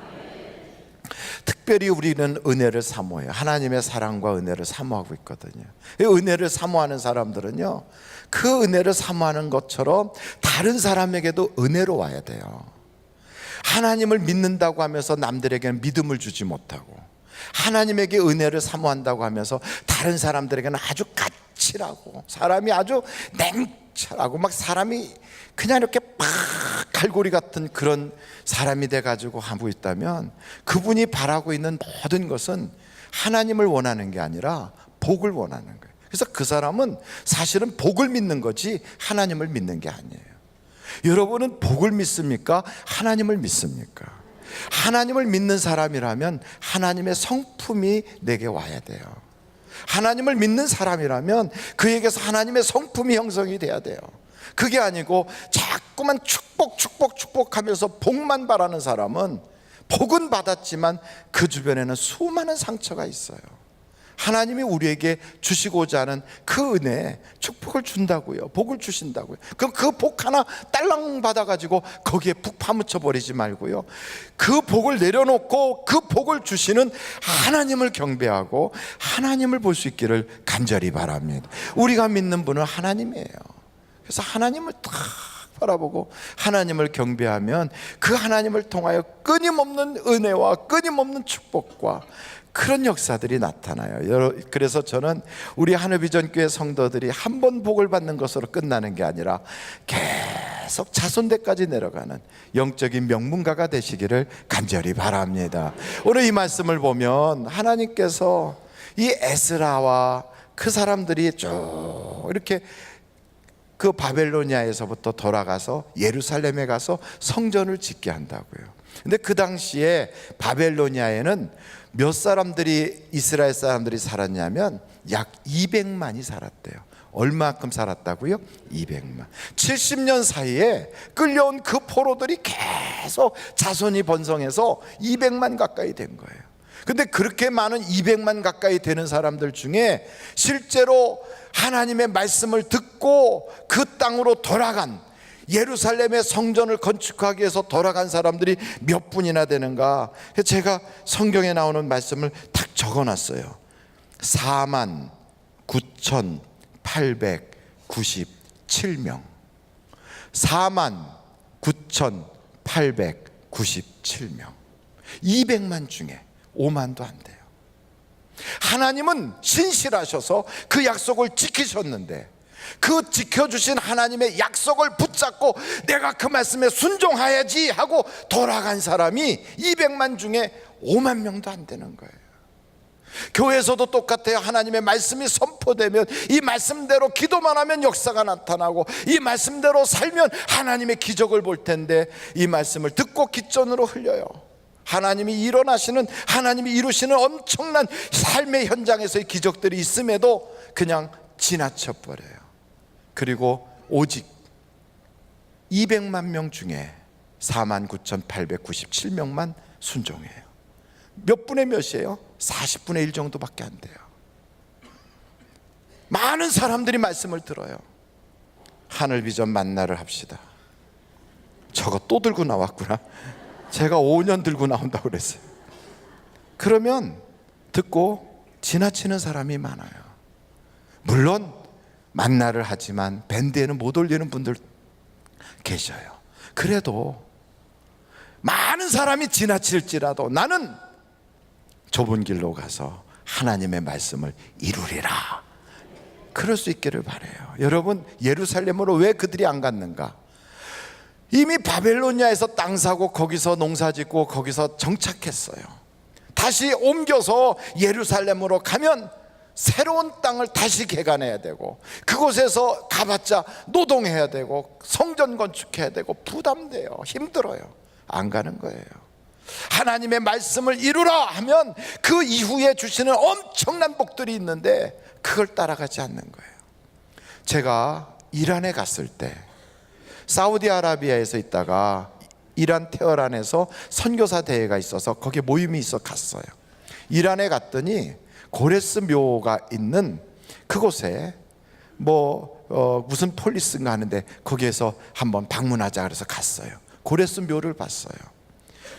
특별히 우리는 은혜를 사모해요. 하나님의 사랑과 은혜를 사모하고 있거든요. 이 은혜를 사모하는 사람들은요, 그 은혜를 사모하는 것처럼 다른 사람에게도 은혜로 와야 돼요. 하나님을 믿는다고 하면서 남들에게는 믿음을 주지 못하고, 하나님에게 은혜를 사모한다고 하면서 다른 사람들에게는 아주 까칠하고, 사람이 아주 냉철하고, 막 사람이 그냥 이렇게 팍 갈고리 같은 그런 사람이 돼가지고 하고 있다면, 그분이 바라고 있는 모든 것은 하나님을 원하는 게 아니라 복을 원하는 거예요. 그래서 그 사람은 사실은 복을 믿는 거지 하나님을 믿는 게 아니에요. 여러분은 복을 믿습니까? 하나님을 믿습니까? 하나님을 믿는 사람이라면 하나님의 성품이 내게 와야 돼요. 하나님을 믿는 사람이라면 그에게서 하나님의 성품이 형성이 돼야 돼요. 그게 아니고 자꾸만 축복하면서 복만 바라는 사람은 복은 받았지만 그 주변에는 수많은 상처가 있어요. 하나님이 우리에게 주시고자 하는 그 은혜에 축복을 준다고요. 복을 주신다고요. 그럼 그 복 하나 딸랑 받아가지고 거기에 푹 파묻혀 버리지 말고요, 그 복을 내려놓고 그 복을 주시는 하나님을 경배하고 하나님을 볼 수 있기를 간절히 바랍니다. 우리가 믿는 분은 하나님이에요. 그래서 하나님을 딱 바라보고 하나님을 경배하면 그 하나님을 통하여 끊임없는 은혜와 끊임없는 축복과 그런 역사들이 나타나요. 그래서 저는 우리 하늘비전교회 성도들이 한 번 복을 받는 것으로 끝나는 게 아니라 계속 자손대까지 내려가는 영적인 명문가가 되시기를 간절히 바랍니다. 오늘 이 말씀을 보면 하나님께서 이 에스라와 그 사람들이 쭉 이렇게 그 바벨로니아에서부터 돌아가서 예루살렘에 가서 성전을 짓게 한다고요. 근데 그 당시에 바벨로니아에는 몇 사람들이, 이스라엘 사람들이 살았냐면 약 200만이 살았대요. 얼마큼 살았다고요? 200만. 70년 사이에 끌려온 그 포로들이 계속 자손이 번성해서 200만 가까이 된 거예요. 근데 그렇게 많은 200만 가까이 되는 사람들 중에 실제로 하나님의 말씀을 듣고 그 땅으로 돌아간, 예루살렘의 성전을 건축하기 위해서 돌아간 사람들이 몇 분이나 되는가? 제가 성경에 나오는 말씀을 딱 적어놨어요. 49,897명. 49,897명. 200만 중에 5만도 안 돼요. 하나님은 신실하셔서 그 약속을 지키셨는데, 그 지켜주신 하나님의 약속을 붙잡고 내가 그 말씀에 순종해야지 하고 돌아간 사람이 200만 중에 5만 명도 안 되는 거예요. 교회에서도 똑같아요. 하나님의 말씀이 선포되면 이 말씀대로 기도만 하면 역사가 나타나고, 이 말씀대로 살면 하나님의 기적을 볼 텐데 이 말씀을 듣고 깃전으로 흘려요. 하나님이 일어나시는, 하나님이 이루시는 엄청난 삶의 현장에서의 기적들이 있음에도 그냥 지나쳐 버려요. 그리고 오직 200만 명 중에 49,897명만 순종해요. 몇 분의 몇이에요? 40분의 1 정도밖에 안 돼요. 많은 사람들이 말씀을 들어요. 하늘비전 만나를 합시다. 저거 또 들고 나왔구나. 제가 5년 들고 나온다고 그랬어요. 그러면 듣고 지나치는 사람이 많아요. 물론 만나를 하지만 밴드에는 못 올리는 분들 계셔요. 그래도 많은 사람이 지나칠지라도 나는 좁은 길로 가서 하나님의 말씀을 이루리라. 그럴 수 있기를 바라요. 여러분, 예루살렘으로 왜 그들이 안 갔는가? 이미 바벨로니아에서 땅 사고 거기서 농사 짓고 거기서 정착했어요. 다시 옮겨서 예루살렘으로 가면 새로운 땅을 다시 개간해야 되고, 그곳에서 가봤자 노동해야 되고 성전 건축해야 되고 부담돼요. 힘들어요. 안 가는 거예요. 하나님의 말씀을 이루라 하면 그 이후에 주시는 엄청난 복들이 있는데 그걸 따라가지 않는 거예요. 제가 이란에 갔을 때 사우디아라비아에서 있다가 이란 테헤란에서 선교사 대회가 있어서 거기에 모임이 있어 갔어요. 이란에 갔더니 고레스 묘가 있는 그곳에 무슨 폴리스인가 하는데 거기에서 한번 방문하자 그래서 갔어요. 고레스 묘를 봤어요.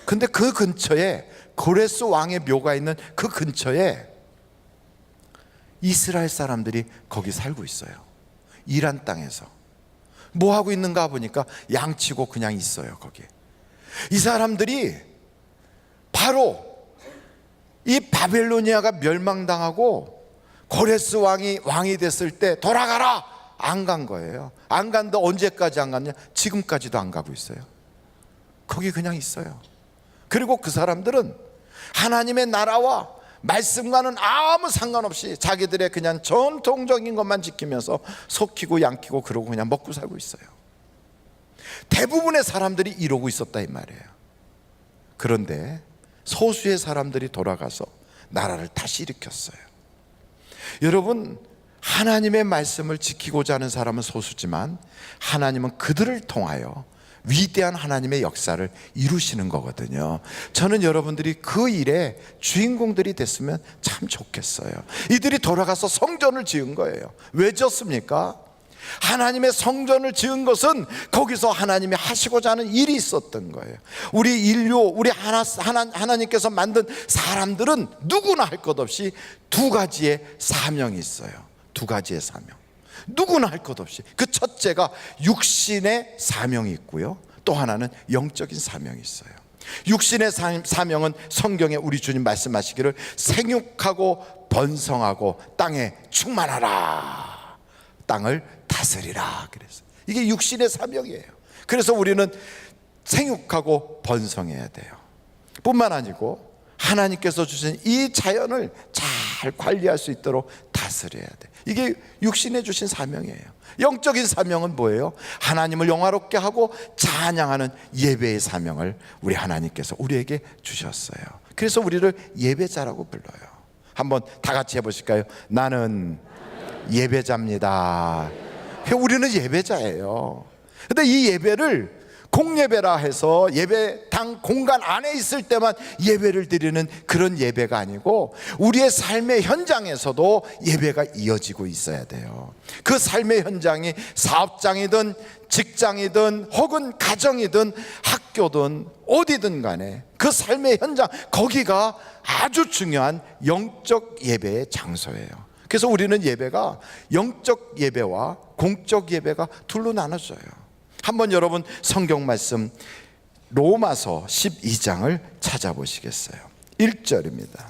근데 그 근처에 고레스 왕의 묘가 있는 그 근처에 이스라엘 사람들이 거기 살고 있어요. 이란 땅에서 뭐 하고 있는가 보니까 양치고 그냥 있어요. 거기 이 사람들이 바로 이 바벨로니아가 멸망당하고 고레스 왕이 됐을 때 돌아가라 안 간 거예요. 안 간다. 언제까지 안 갔냐? 지금까지도 안 가고 있어요. 거기 그냥 있어요. 그리고 그 사람들은 하나님의 나라와 말씀과는 아무 상관없이 자기들의 그냥 전통적인 것만 지키면서 속히고 양키고 그러고 그냥 먹고 살고 있어요. 대부분의 사람들이 이러고 있었다 이 말이에요. 그런데 소수의 사람들이 돌아가서 나라를 다시 일으켰어요. 여러분, 하나님의 말씀을 지키고자 하는 사람은 소수지만 하나님은 그들을 통하여 위대한 하나님의 역사를 이루시는 거거든요. 저는 여러분들이 그 일에 주인공들이 됐으면 참 좋겠어요. 이들이 돌아가서 성전을 지은 거예요. 왜 지었습니까? 하나님의 성전을 지은 것은 거기서 하나님이 하시고자 하는 일이 있었던 거예요. 우리 인류, 우리 하나님께서 만든 사람들은 누구나 할 것 없이 두 가지의 사명이 있어요. 두 가지의 사명. 누구나 할 것 없이. 그 첫째가 육신의 사명이 있고요, 또 하나는 영적인 사명이 있어요. 육신의 사명은 성경에 우리 주님 말씀하시기를 생육하고 번성하고 땅에 충만하라, 땅을 다스리라 그랬어요. 이게 육신의 사명이에요. 그래서 우리는 생육하고 번성해야 돼요. 뿐만 아니고 하나님께서 주신 이 자연을 잘 관리할 수 있도록 다스려야 돼. 이게 육신에 주신 사명이에요. 영적인 사명은 뭐예요? 하나님을 영화롭게 하고 찬양하는 예배의 사명을 우리 하나님께서 우리에게 주셨어요. 그래서 우리를 예배자라고 불러요. 한번 다 같이 해보실까요? 나는 예배자입니다. 우리는 예배자예요. 근데 이 예배를 공예배라 해서 예배당 공간 안에 있을 때만 예배를 드리는 그런 예배가 아니고 우리의 삶의 현장에서도 예배가 이어지고 있어야 돼요. 그 삶의 현장이 사업장이든 직장이든 혹은 가정이든 학교든 어디든 간에 그 삶의 현장, 거기가 아주 중요한 영적 예배의 장소예요. 그래서 우리는 예배가 영적 예배와 공적 예배가 둘로 나눠져요. 한번 여러분 성경 말씀 로마서 12장을 찾아보시겠어요? 1절입니다.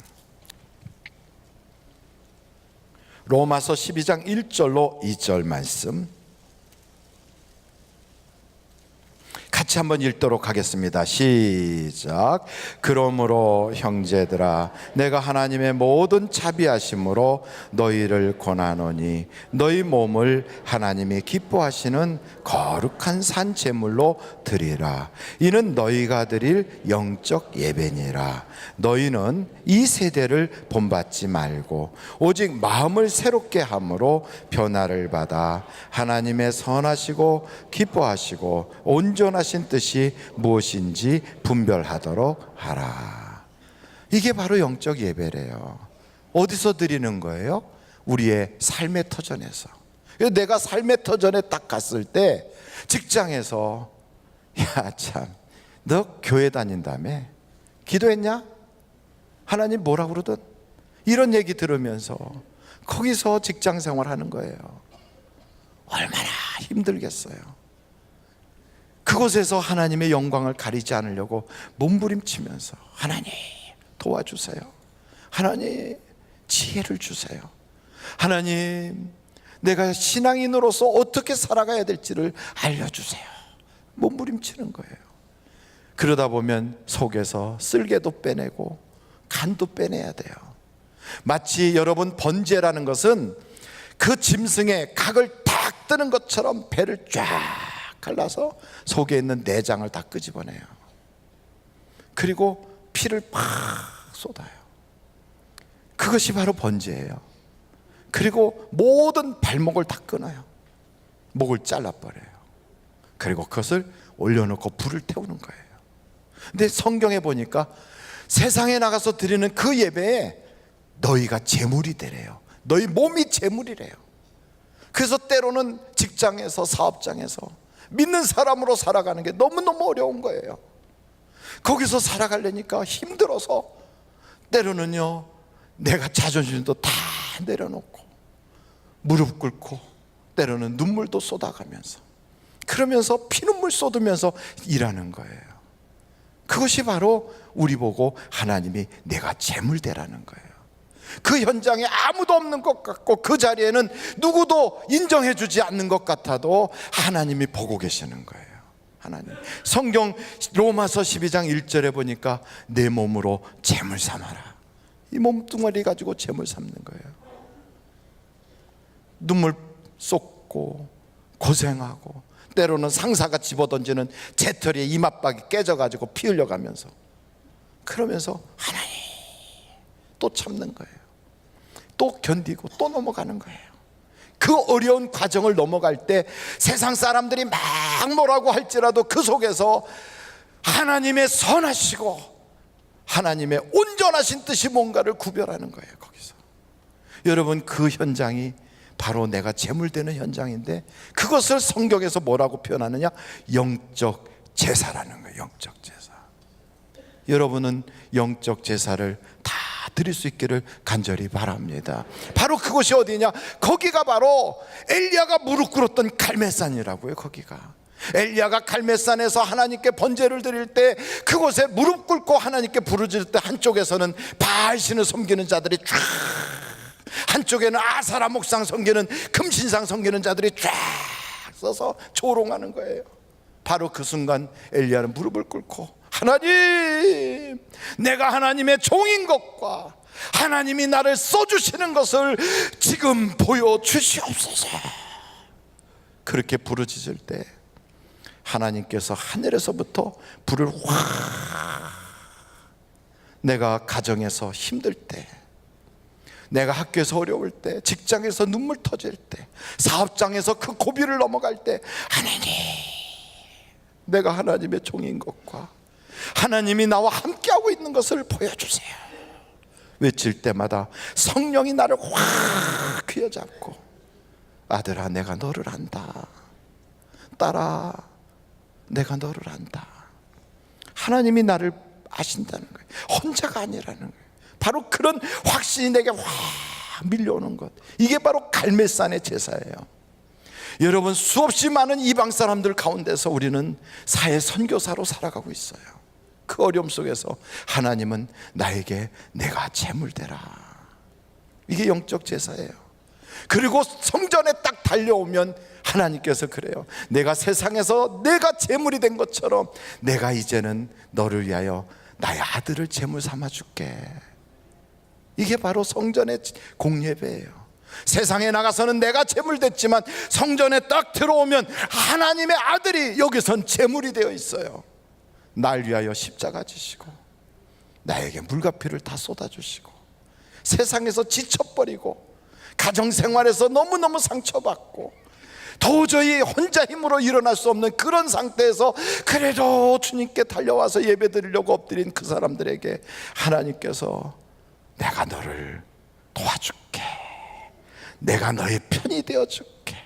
로마서 12장 1절로 2절 말씀 같이 한번 읽도록 하겠습니다. 시작. 그러므로 형제들아, 내가 하나님의 모든 자비하심으로 너희를 권하노니 너희 몸을 하나님이 기뻐하시는 거룩한 산 제물로 드리라. 이는 너희가 드릴 영적 예배니라. 너희는 이 세대를 본받지 말고 오직 마음을 새롭게 함으로 변화를 받아 하나님의 선하시고 기뻐하시고 온전하신 뜻이 무엇인지 분별하도록 하라. 이게 바로 영적 예배래요. 어디서 드리는 거예요? 우리의 삶의 터전에서. 내가 삶의 터전에 딱 갔을 때 직장에서 야 참, 너 교회 다닌다며? 기도했냐? 하나님 뭐라 그러든? 이런 얘기 들으면서 거기서 직장 생활하는 거예요. 얼마나 힘들겠어요. 그곳에서 하나님의 영광을 가리지 않으려고 몸부림치면서 하나님 도와주세요. 하나님 지혜를 주세요. 하나님 내가 신앙인으로서 어떻게 살아가야 될지를 알려주세요. 몸부림치는 거예요. 그러다 보면 속에서 쓸개도 빼내고 간도 빼내야 돼요. 마치 여러분 번제라는 것은 그 짐승의 각을 탁 뜨는 것처럼 배를 쫙 갈라서 속에 있는 내장을 다 끄집어내요. 그리고 피를 팍 쏟아요. 그것이 바로 번제예요. 그리고 모든 발목을 다 끊어요. 목을 잘라버려요. 그리고 그것을 올려놓고 불을 태우는 거예요. 근데 성경에 보니까 세상에 나가서 드리는 그 예배에 너희가 제물이 되래요. 너희 몸이 제물이래요. 그래서 때로는 직장에서, 사업장에서 믿는 사람으로 살아가는 게 너무너무 어려운 거예요. 거기서 살아가려니까 힘들어서 때로는요, 내가 자존심도 다 내려놓고 무릎 꿇고 때로는 눈물도 쏟아가면서 그러면서 피눈물 쏟으면서 일하는 거예요. 그것이 바로 우리 보고 하나님이 내가 재물되라는 거예요. 그 현장에 아무도 없는 것 같고 그 자리에는 누구도 인정해 주지 않는 것 같아도 하나님이 보고 계시는 거예요. 하나님. 성경 로마서 12장 1절에 보니까 내 몸으로 재물 삼아라. 이 몸뚱아리 가지고 재물 삼는 거예요. 눈물 쏟고 고생하고 때로는 상사가 집어던지는 재털이에 이맛박이 깨져가지고 피 흘려가면서 그러면서 하나님 또 참는 거예요. 또 견디고 또 넘어가는 거예요. 그 어려운 과정을 넘어갈 때 세상 사람들이 막 뭐라고 할지라도 그 속에서 하나님의 선하시고 하나님의 온전하신 뜻이 뭔가를 구별하는 거예요. 거기서 여러분, 그 현장이 바로 내가 제물되는 현장인데 그것을 성경에서 뭐라고 표현하느냐? 영적 제사라는 거예요. 영적 제사. 여러분은 영적 제사를 다 드릴 수 있기를 간절히 바랍니다. 바로 그곳이 어디냐? 거기가 바로 엘리야가 무릎 꿇었던 갈멜산이라고요. 거기가 엘리야가 갈멜산에서 하나님께 번제를 드릴 때 그곳에 무릎 꿇고 하나님께 부르짖을 때 한쪽에서는 바알신을 섬기는 자들이 쫙, 한쪽에는 아사라 목상 섬기는 금신상 섬기는 자들이 쫙 서서 조롱하는 거예요. 바로 그 순간 엘리야는 무릎을 꿇고 하나님, 내가 하나님의 종인 것과 하나님이 나를 써주시는 것을 지금 보여주시옵소서. 그렇게 부르짖을 때 하나님께서 하늘에서부터 불을 확, 내가 가정에서 힘들 때, 내가 학교에서 어려울 때, 직장에서 눈물 터질 때, 사업장에서 그 고비를 넘어갈 때 하나님, 내가 하나님의 종인 것과 하나님이 나와 함께하고 있는 것을 보여주세요. 외칠 때마다 성령이 나를 확 휘어잡고 아들아, 내가 너를 안다. 딸아, 내가 너를 안다. 하나님이 나를 아신다는 거예요. 혼자가 아니라는 거예요. 바로 그런 확신이 내게 확 밀려오는 것, 이게 바로 갈멜산의 제사예요. 여러분, 수없이 많은 이방 사람들 가운데서 우리는 사회 선교사로 살아가고 있어요. 그 어려움 속에서 하나님은 나에게 내가 제물되라. 이게 영적 제사예요. 그리고 성전에 딱 달려오면 하나님께서 그래요. 내가 세상에서 내가 제물이 된 것처럼 내가 이제는 너를 위하여 나의 아들을 제물 삼아 줄게. 이게 바로 성전의 공예배예요. 세상에 나가서는 내가 제물됐지만 성전에 딱 들어오면 하나님의 아들이 여기선 제물이 되어 있어요. 날 위하여 십자가 지시고 나에게 물과 피를 다 쏟아주시고 세상에서 지쳐버리고 가정생활에서 너무너무 상처받고 도저히 혼자 힘으로 일어날 수 없는 그런 상태에서 그래도 주님께 달려와서 예배드리려고 엎드린 그 사람들에게 하나님께서 내가 너를 도와줄게, 내가 너의 편이 되어줄게,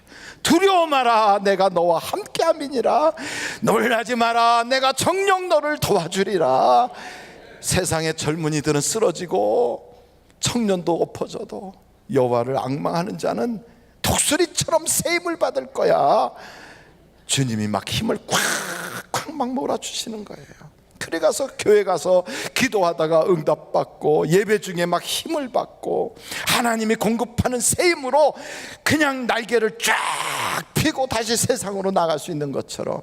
두려워 마라, 내가 너와 함께함이니라, 놀라지 마라, 내가 정녕 너를 도와주리라. 세상의 젊은이들은 쓰러지고 청년도 엎어져도 여호와를 앙망하는 자는 독수리처럼 세임을 받을 거야. 주님이 막 힘을 꽉꽉 막 몰아주시는 거예요. 그래 가서 교회 가서 기도하다가 응답받고 예배 중에 막 힘을 받고 하나님이 공급하는 새 힘으로 그냥 날개를 쫙 펴고 다시 세상으로 나갈 수 있는 것처럼,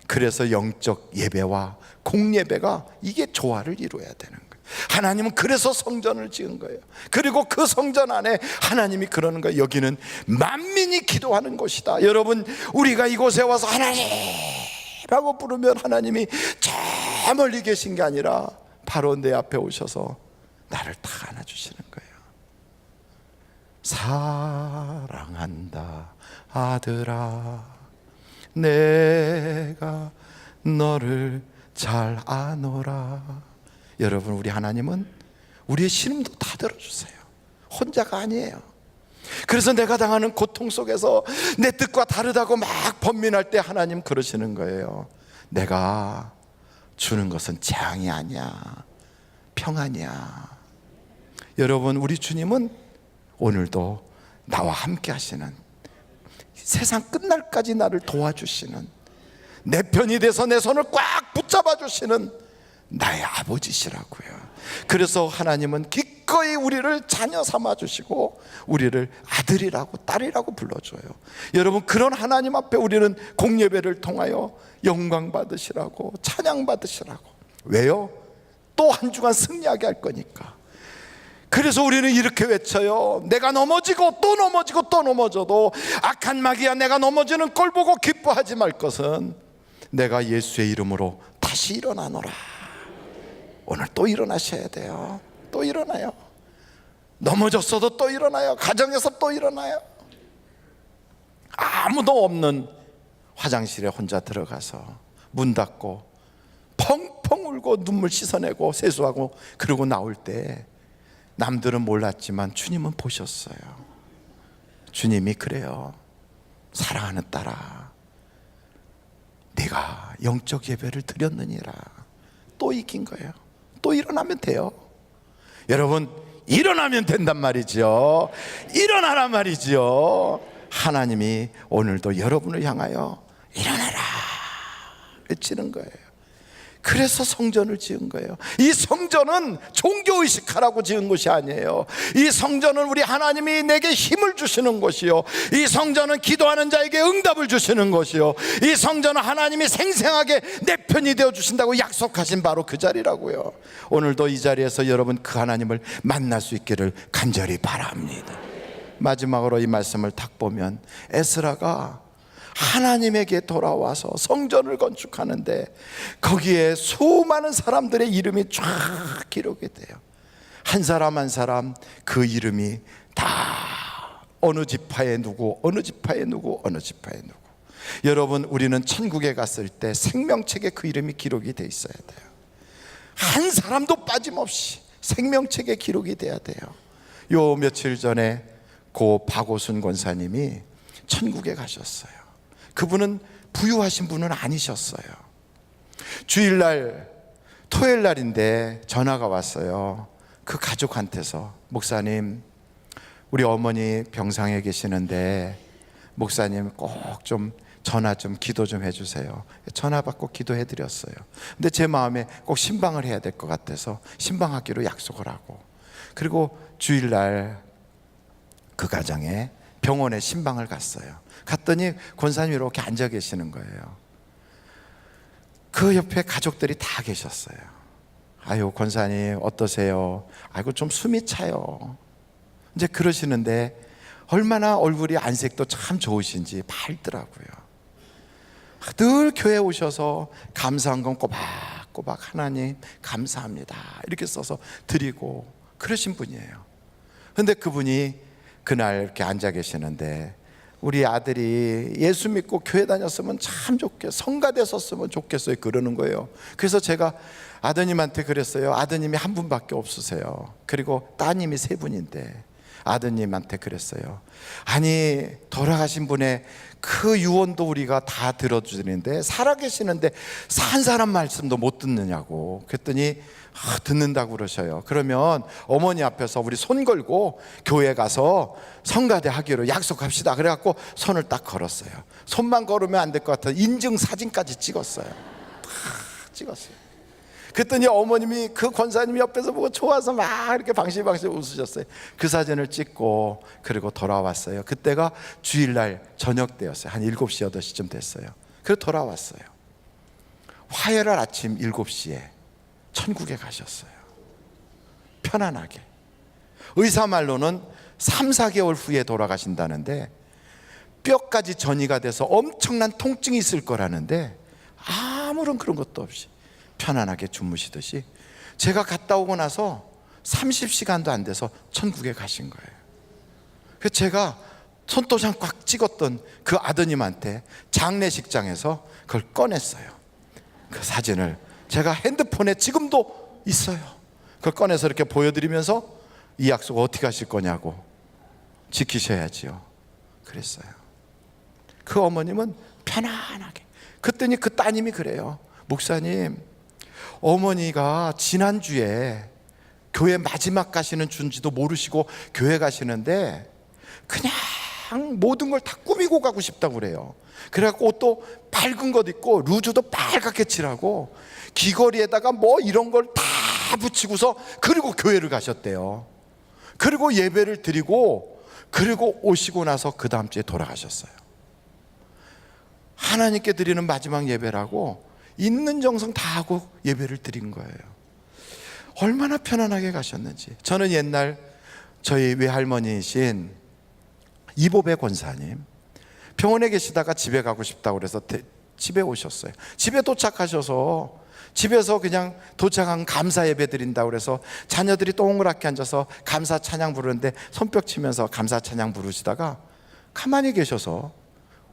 그래서 영적 예배와 공예배가 이게 조화를 이루어야 되는 거예요. 하나님은 그래서 성전을 지은 거예요. 그리고 그 성전 안에 하나님이 그러는 거예요. 여기는 만민이 기도하는 곳이다. 여러분, 우리가 이곳에 와서 하나님 라고 부르면 하나님이 저 멀리 계신 게 아니라 바로 내 앞에 오셔서 나를 다 안아주시는 거예요. 사랑한다 아들아, 내가 너를 잘 아노라. 여러분, 우리 하나님은 우리의 신음도 다 들어주세요. 혼자가 아니에요. 그래서 내가 당하는 고통 속에서 내 뜻과 다르다고 막 번민할 때 하나님 그러시는 거예요. 내가 주는 것은 재앙이 아니야, 평안이야. 여러분, 우리 주님은 오늘도 나와 함께 하시는, 세상 끝날까지 나를 도와주시는, 내 편이 돼서 내 손을 꽉 붙잡아 주시는 나의 아버지시라고요. 그래서 하나님은 기꺼이 우리를 자녀 삼아 주시고 우리를 아들이라고 딸이라고 불러줘요. 여러분, 그런 하나님 앞에 우리는 공예배를 통하여 영광 받으시라고, 찬양 받으시라고. 왜요? 또 한 주간 승리하게 할 거니까. 그래서 우리는 이렇게 외쳐요. 내가 넘어지고 또 넘어지고 또 넘어져도 악한 마귀야, 내가 넘어지는 꼴 보고 기뻐하지 말 것은 내가 예수의 이름으로 다시 일어나노라. 오늘 또 일어나셔야 돼요. 또 일어나요. 넘어졌어도 또 일어나요. 가정에서 또 일어나요. 아무도 없는 화장실에 혼자 들어가서 문 닫고 펑펑 울고 눈물 씻어내고 세수하고 그러고 나올 때 남들은 몰랐지만 주님은 보셨어요. 주님이 그래요. 사랑하는 딸아, 네가 영적 예배를 드렸느니라. 또 이긴 거예요. 또 일어나면 돼요. 여러분, 일어나면 된단 말이죠. 일어나란 말이죠. 하나님이 오늘도 여러분을 향하여 일어나라 외치는 거예요. 그래서 성전을 지은 거예요. 이 성전은 종교의식하라고 지은 것이 아니에요. 이 성전은 우리 하나님이 내게 힘을 주시는 곳이요, 이 성전은 기도하는 자에게 응답을 주시는 곳이요, 이 성전은 하나님이 생생하게 내 편이 되어 주신다고 약속하신 바로 그 자리라고요. 오늘도 이 자리에서 여러분 그 하나님을 만날 수 있기를 간절히 바랍니다. 마지막으로 이 말씀을 딱 보면 에스라가 하나님에게 돌아와서 성전을 건축하는데 거기에 수많은 사람들의 이름이 쫙 기록이 돼요. 한 사람 한 사람 그 이름이 다 어느 지파에 누구, 어느 지파에 누구, 어느 지파에 누구. 여러분, 우리는 천국에 갔을 때 생명책에 그 이름이 기록이 돼 있어야 돼요. 한 사람도 빠짐없이 생명책에 기록이 돼야 돼요. 요 며칠 전에 고 박오순 권사님이 천국에 가셨어요. 그분은 부유하신 분은 아니셨어요. 주일날 토요일날인데 전화가 왔어요. 그 가족한테서, 목사님, 우리 어머니 병상에 계시는데 목사님 꼭 좀 전화 좀 기도 좀 해주세요. 전화 받고 기도해 드렸어요. 근데 제 마음에 꼭 신방을 해야 될 것 같아서 신방하기로 약속을 하고, 그리고 주일날 그 가정에 병원에 신방을 갔어요. 갔더니 권사님이 이렇게 앉아 계시는 거예요. 그 옆에 가족들이 다 계셨어요. 아유, 권사님 어떠세요? 아이고, 좀 숨이 차요. 이제 그러시는데 얼마나 얼굴이 안색도 참 좋으신지 밝더라고요. 늘 교회 오셔서 감사한 건 꼬박꼬박 하나님 감사합니다 이렇게 써서 드리고 그러신 분이에요. 근데 그분이 그날 이렇게 앉아 계시는데 우리 아들이 예수 믿고 교회 다녔으면 참 좋겠어요, 성가 됐었으면 좋겠어요 그러는 거예요. 그래서 제가 아드님한테 그랬어요. 아드님이 한 분밖에 없으세요. 그리고 따님이 세 분인데 아드님한테 그랬어요. 아니, 돌아가신 분의 그 유언도 우리가 다 들어주는데 살아계시는데 산 사람 말씀도 못 듣느냐고. 그랬더니 듣는다고 그러셔요. 그러면 어머니 앞에서 우리 손 걸고 교회 가서 성가대 하기로 약속합시다. 그래갖고 손을 딱 걸었어요. 손만 걸으면 안 될 것 같아서 인증 사진까지 찍었어요. 다 찍었어요. 그랬더니 어머님이 그 권사님 옆에서 보고 좋아서 막 이렇게 방실방실 웃으셨어요. 그 사진을 찍고 그리고 돌아왔어요. 그때가 주일날 저녁 때였어요. 한 7시, 8시쯤 됐어요. 그래서 돌아왔어요. 화요일 아침 7시에 천국에 가셨어요. 편안하게. 의사 말로는 3, 4개월 후에 돌아가신다는데 뼈까지 전이가 돼서 엄청난 통증이 있을 거라는데 아무런 그런 것도 없이 편안하게 주무시듯이 제가 갔다 오고 나서 30시간도 안 돼서 천국에 가신 거예요. 그래서 제가 손도장 꽉 찍었던 그 아드님한테 장례식장에서 그걸 꺼냈어요. 그 사진을 제가 핸드폰에 지금도 있어요. 그걸 꺼내서 이렇게 보여드리면서 이 약속 어떻게 하실 거냐고, 지키셔야지요 그랬어요. 그 어머님은 편안하게, 그랬더니 그 따님이 그래요. 목사님, 어머니가 지난주에 교회 마지막 가시는 준지도 모르시고 교회 가시는데 그냥 모든 걸 다 꾸미고 가고 싶다고 그래요. 그래갖고 옷도 밝은 것 입고 루즈도 빨갛게 칠하고 귀걸이에다가 뭐 이런 걸 다 붙이고서 그리고 교회를 가셨대요. 그리고 예배를 드리고 그리고 오시고 나서 그 다음 주에 돌아가셨어요. 하나님께 드리는 마지막 예배라고 있는 정성 다 하고 예배를 드린 거예요. 얼마나 편안하게 가셨는지. 저는 옛날 저희 외할머니이신 이보배 권사님 병원에 계시다가 집에 가고 싶다고 그래서 집에 오셨어요. 집에 도착하셔서 집에서 그냥 도착한 감사 예배 드린다고 그래서 자녀들이 동그랗게 앉아서 감사 찬양 부르는데 손뼉 치면서 감사 찬양 부르시다가 가만히 계셔서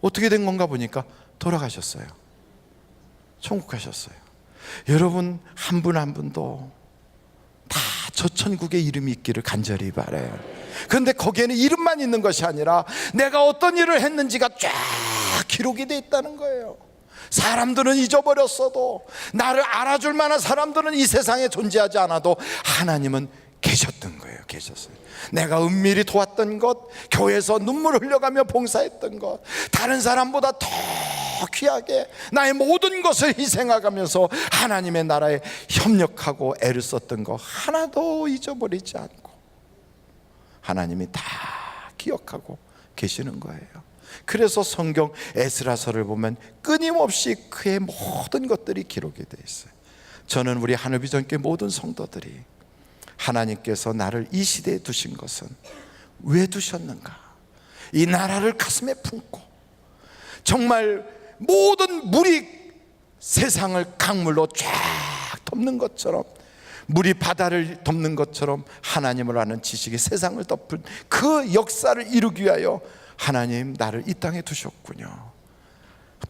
어떻게 된 건가 보니까 돌아가셨어요. 천국 가셨어요. 여러분 한 분 한 분도 다 저 천국에 이름이 있기를 간절히 바라요. 그런데 거기에는 이름만 있는 것이 아니라 내가 어떤 일을 했는지가 쫙 기록이 돼 있다는 거예요. 사람들은 잊어버렸어도, 나를 알아줄 만한 사람들은 이 세상에 존재하지 않아도 하나님은 계셨던 거예요. 계셨어요. 내가 은밀히 도왔던 것, 교회에서 눈물 흘려가며 봉사했던 것, 다른 사람보다 더 귀하게 나의 모든 것을 희생하면서 하나님의 나라에 협력하고 애를 썼던 거 하나도 잊어버리지 않고 하나님이 다 기억하고 계시는 거예요. 그래서 성경 에스라서를 보면 끊임없이 그의 모든 것들이 기록이 되어 있어요. 저는 우리 하늘비전교회 모든 성도들이 하나님께서 나를 이 시대에 두신 것은 왜 두셨는가, 이 나라를 가슴에 품고 정말 모든 물이 세상을 강물로 쫙 덮는 것처럼, 물이 바다를 덮는 것처럼 하나님을 아는 지식이 세상을 덮은 그 역사를 이루기 위하여 하나님 나를 이 땅에 두셨군요.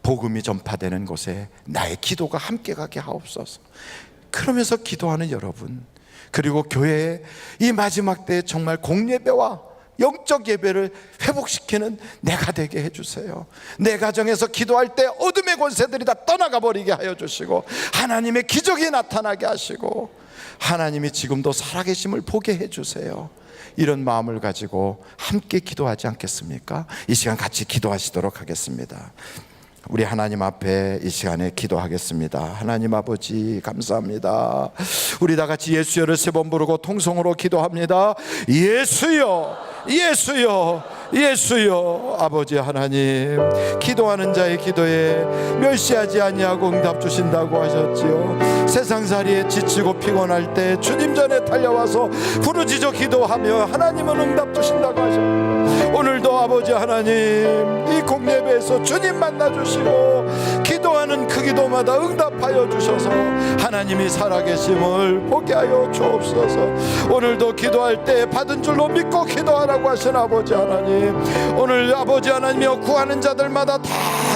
복음이 전파되는 곳에 나의 기도가 함께 가게 하옵소서. 그러면서 기도하는 여러분, 그리고 교회의 이 마지막 때에 정말 공예배와 영적 예배를 회복시키는 내가 되게 해주세요. 내 가정에서 기도할 때 어둠의 권세들이 다 떠나가 버리게 하여 주시고 하나님의 기적이 나타나게 하시고 하나님이 지금도 살아계심을 보게 해주세요. 이런 마음을 가지고 함께 기도하지 않겠습니까? 이 시간 같이 기도하시도록 하겠습니다. 우리 하나님 앞에 이 시간에 기도하겠습니다. 하나님 아버지 감사합니다. 우리 다 같이 예수여를 3번 부르고 통성으로 기도합니다. 예수여, 예수여, 예수여. 아버지 하나님, 기도하는 자의 기도에 멸시하지 아니하고 응답 주신다고 하셨지요. 세상살이에 지치고 피곤할 때 주님 전에 달려와서 부르짖어 기도하며 하나님은 응답 주신다고 하셨죠. 오늘도 아버지 하나님, 이 공예배에서 주님 만나주시고 기도하는 그 기도마다 응답하여 주셔서 하나님이 살아계심을 보게 하여 주옵소서. 오늘도 기도할 때 받은 줄로 믿고 기도하라고 하신 아버지 하나님, 오늘 아버지 하나님이여 구하는 자들마다 다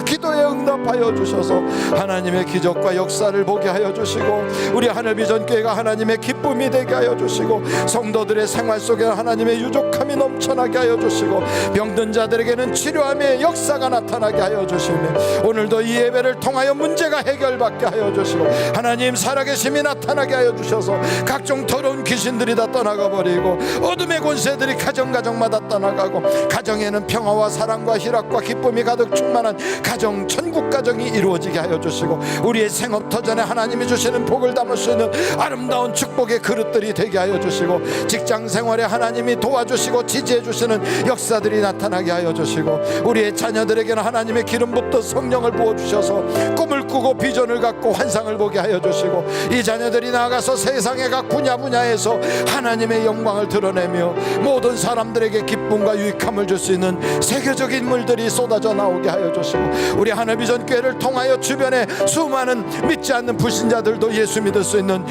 기도에 응답하여 주셔서 하나님의 기적과 역사를 보게 하여 주시고 우리 하늘비전교회가 하나님의 기쁨이 되게 하여 주시고 성도들의 생활 속에 하나님의 유족함이 넘쳐나게 하여 주시고 병든 자들에게는 치료함의 역사가 나타나게 하여 주시며 오늘도 이 예배를 통하여 문제가 해결받게 하여 주시고 하나님 살아계심이 나타나게 하여 주셔서 각종 더러운 귀신들이 다 떠나가 버리고 어둠의 권세들이 가정마다 떠나가고 가정에는 평화와 사랑과 희락과 기쁨이 가득 충만한 가정, 천국 가정이 이루어지게 하여 주시고 우리의 생업터전에 하나님이 주시는 복을 담을 수 있는 아름다운 축복의 그릇들이 되게 하여 주시고 직장 생활에 하나님이 도와주시고 지지해 주시는 역사들이 나타나게 하여 주시고 우리의 자녀들에게는 하나님의 기름 붓듯 성령을 부어주셔서 꿈을 꾸고 비전을 갖고 환상을 보게 하여 주시고 이 자녀들이 나아가서 세상의 각 분야에서 하나님의 영광을 드러내며 모든 사람들에게 기쁨과 유익함을 줄 수 있는 세계적인 물들이 쏟아져 나오게 하여 주시고 우리 하늘비전 교회를 통하여 주변에 수많은 믿지 않는 불신자들도 예수 믿을 수 있는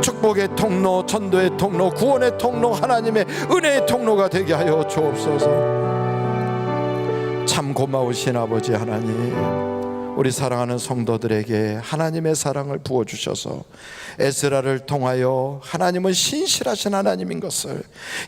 축복의 통로, 전도의 통로, 구원의 통로, 하나님의 은혜의 통로가 되게 하여 주옵소서. 참 고마우신 아버지 하나님, 우리 사랑하는 성도들에게 하나님의 사랑을 부어주셔서 에스라를 통하여 하나님은 신실하신 하나님인 것을,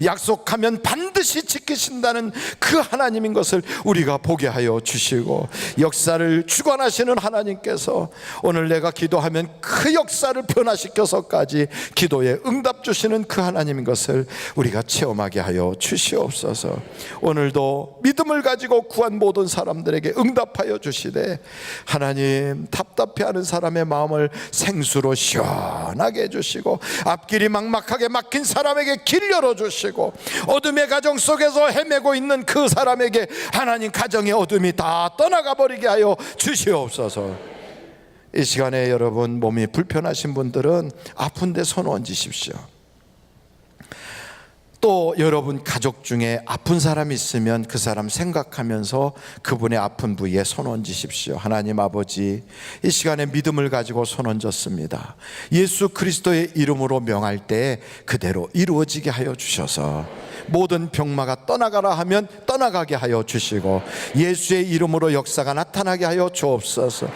약속하면 반드시 지키신다는 그 하나님인 것을 우리가 보게 하여 주시고, 역사를 주관하시는 하나님께서 오늘 내가 기도하면 그 역사를 변화시켜서까지 기도에 응답 주시는 그 하나님인 것을 우리가 체험하게 하여 주시옵소서. 오늘도 믿음을 가지고 구한 모든 사람들에게 응답하여 주시되, 하나님 답답해하는 사람의 마음을 생수로 시원하게 해주시고, 앞길이 막막하게 막힌 사람에게 길 열어주시고, 어둠의 가정 속에서 헤매고 있는 그 사람에게 하나님 가정의 어둠이 다 떠나가 버리게 하여 주시옵소서. 이 시간에 여러분 몸이 불편하신 분들은 아픈데 손 얹으십시오. 또 여러분 가족 중에 아픈 사람이 있으면 그 사람 생각하면서 그분의 아픈 부위에 손 얹으십시오. 하나님 아버지, 이 시간에 믿음을 가지고 손 얹었습니다. 예수 그리스도의 이름으로 명할 때 그대로 이루어지게 하여 주셔서, 모든 병마가 떠나가라 하면 떠나가게 하여 주시고, 예수의 이름으로 역사가 나타나게 하여 주옵소서.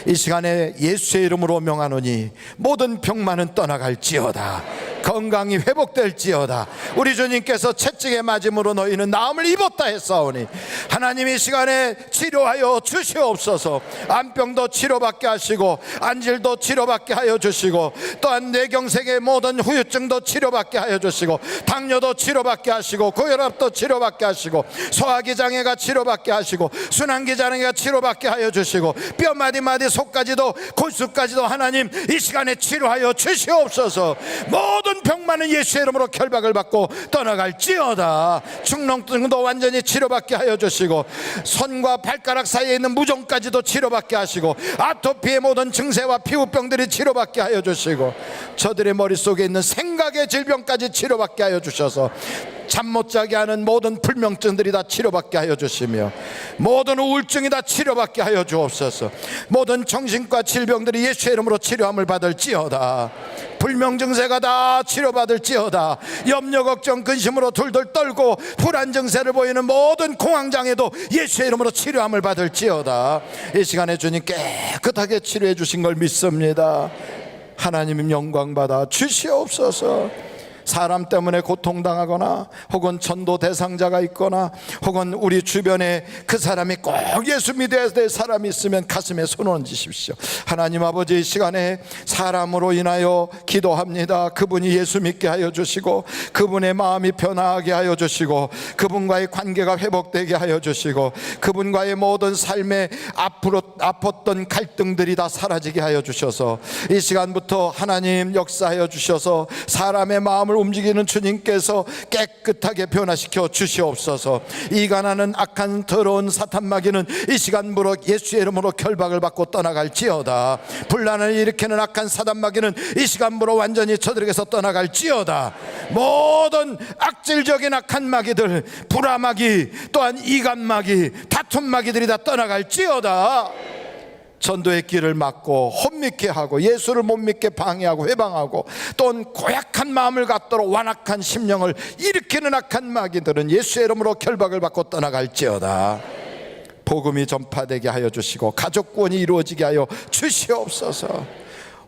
이 시간에 예수의 이름으로 명하노니 모든 병마는 떠나갈지어다, 건강이 회복될지어다. 우리 주님께서 채찍에 맞음으로 너희는 나음을 입었다 했사오니, 하나님 이 시간에 치료하여 주시옵소서. 암병도 치료받게 하시고, 안질도 치료받게 하여 주시고, 또한 뇌경색의 모든 후유증도 치료받게 하여 주시고, 당뇨도 치료받게 하시고, 고혈압도 치료받게 하시고, 소화기 장애가 치료받게 하시고, 순환기 장애가 치료받게 하여 주시고, 뼈 마디마디 속까지도 골수까지도 하나님 이 시간에 치료하여 주시옵소서. 모든 병만은 예수의 이름으로 결박을 받고 떠나갈지어다. 축농증도 완전히 치료받게 하여 주시고, 손과 발가락 사이에 있는 무좀까지도 치료받게 하시고, 아토피의 모든 증세와 피부병들이 치료받게 하여 주시고, 저들의 머릿속에 있는 생각의 질병까지 치료받게 하여 주셔서 잠 못 자게 하는 모든 불면증들이 다 치료받게 하여 주시며, 모든 우울증이 다 치료받게 하여 주옵소서. 모든 정신과 질병들이 예수의 이름으로 치료함을 받을지어다. 불명증세가 다 치료받을지어다. 염려 걱정 근심으로 둘둘 떨고 불안 증세를 보이는 모든 공황장애도 예수의 이름으로 치료함을 받을지어다. 이 시간에 주님 깨끗하게 치료해 주신 걸 믿습니다. 하나님 영광 받아 주시옵소서. 사람 때문에 고통당하거나, 혹은 전도 대상자가 있거나, 혹은 우리 주변에 그 사람이 꼭 예수 믿어야 될 사람이 있으면 가슴에 손 얹으십시오. 하나님 아버지, 이 시간에 사람으로 인하여 기도합니다. 그분이 예수 믿게 하여 주시고, 그분의 마음이 변화하게 하여 주시고, 그분과의 관계가 회복되게 하여 주시고, 그분과의 모든 삶에 앞으로 아팠던 갈등들이 다 사라지게 하여 주셔서, 이 시간부터 하나님 역사하여 주셔서 사람의 마음을 움직이는 주님께서 깨끗하게 변화시켜 주시옵소서. 이간하는 악한 더러운 사탄 마귀는 이 시간부로 예수의 이름으로 결박을 받고 떠나갈지어다. 분란을 일으키는 악한 사단 마귀는 이 시간부로 완전히 저들에게서 떠나갈지어다. 모든 악질적인 악한 마귀들, 불화 마귀, 또한 이간 마귀, 다툼 마귀들이 다 떠나갈지어다. 전도의 길을 막고 혼미케 하고, 예수를 못 믿게 방해하고 회방하고, 또는 고약한 마음을 갖도록 완악한 심령을 일으키는 악한 마귀들은 예수의 이름으로 결박을 받고 떠나갈지어다. 복음이 전파되게 하여 주시고, 가족 구원이 이루어지게 하여 주시옵소서.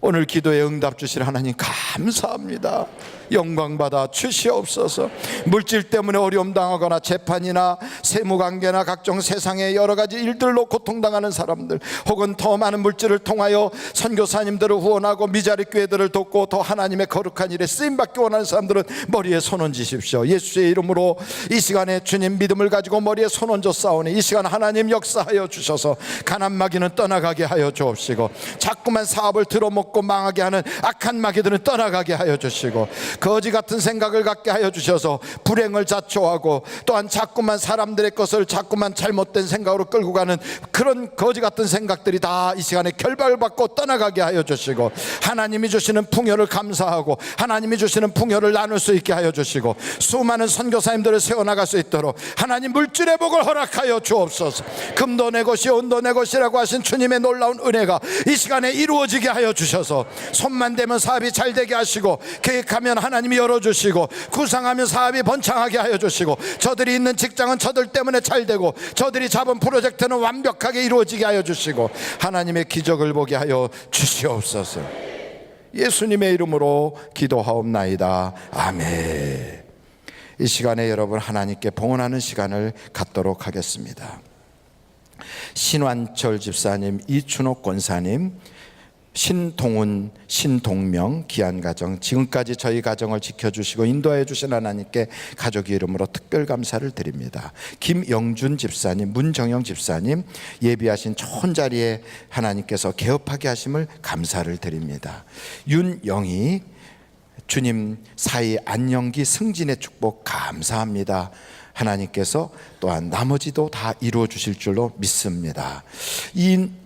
오늘 기도에 응답 주실 하나님 감사합니다. 영광 받아 주시옵소서. 물질 때문에 어려움 당하거나 재판이나 세무관계나 각종 세상의 여러 가지 일들로 고통당하는 사람들, 혹은 더 많은 물질을 통하여 선교사님들을 후원하고 미자리 교회들을 돕고 더 하나님의 거룩한 일에 쓰임받기 원하는 사람들은 머리에 손 얹으십시오. 예수의 이름으로 이 시간에 주님 믿음을 가지고 머리에 손 얹어 싸우니, 이 시간 하나님 역사하여 주셔서 가난 마귀는 떠나가게 하여 주옵시고, 자꾸만 사업을 들어먹고 망하게 하는 악한 마귀들은 떠나가게 하여 주시고, 거지 같은 생각을 갖게 하여 주셔서 불행을 자초하고 또한 자꾸만 사람들의 것을 자꾸만 잘못된 생각으로 끌고 가는 그런 거지 같은 생각들이 다 이 시간에 결박을 받고 떠나가게 하여 주시고, 하나님이 주시는 풍요를 감사하고 하나님이 주시는 풍요를 나눌 수 있게 하여 주시고, 수많은 선교사님들을 세워나갈 수 있도록 하나님 물질의 복을 허락하여 주옵소서. 금도 내 것이 은도 내 것이라고 하신 주님의 놀라운 은혜가 이 시간에 이루어지게 하여 주셔서, 손만 대면 사업이 잘 되게 하시고, 계획하면 하나님이 열어주시고, 구상하면 사업이 번창하게 하여 주시고, 저들이 있는 직장은 저들 때문에 잘 되고, 저들이 잡은 프로젝트는 완벽하게 이루어지게 하여 주시고, 하나님의 기적을 보게 하여 주시옵소서. 예수님의 이름으로 기도하옵나이다. 아멘. 이 시간에 여러분 하나님께 봉헌하는 시간을 갖도록 하겠습니다. 신완철 집사님, 이춘옥 권사님, 신동훈, 신동명 귀한 가정, 지금까지 저희 가정을 지켜주시고 인도해 주신 하나님께 가족 이름으로 특별 감사를 드립니다. 김영준 집사님, 문정영 집사님, 예비하신 좋은 자리에 하나님께서 개업하게 하심을 감사를 드립니다. 윤영희 주님 사이 안녕기 승진의 축복 감사합니다. 하나님께서 또한 나머지도 다 이루어 주실 줄로 믿습니다.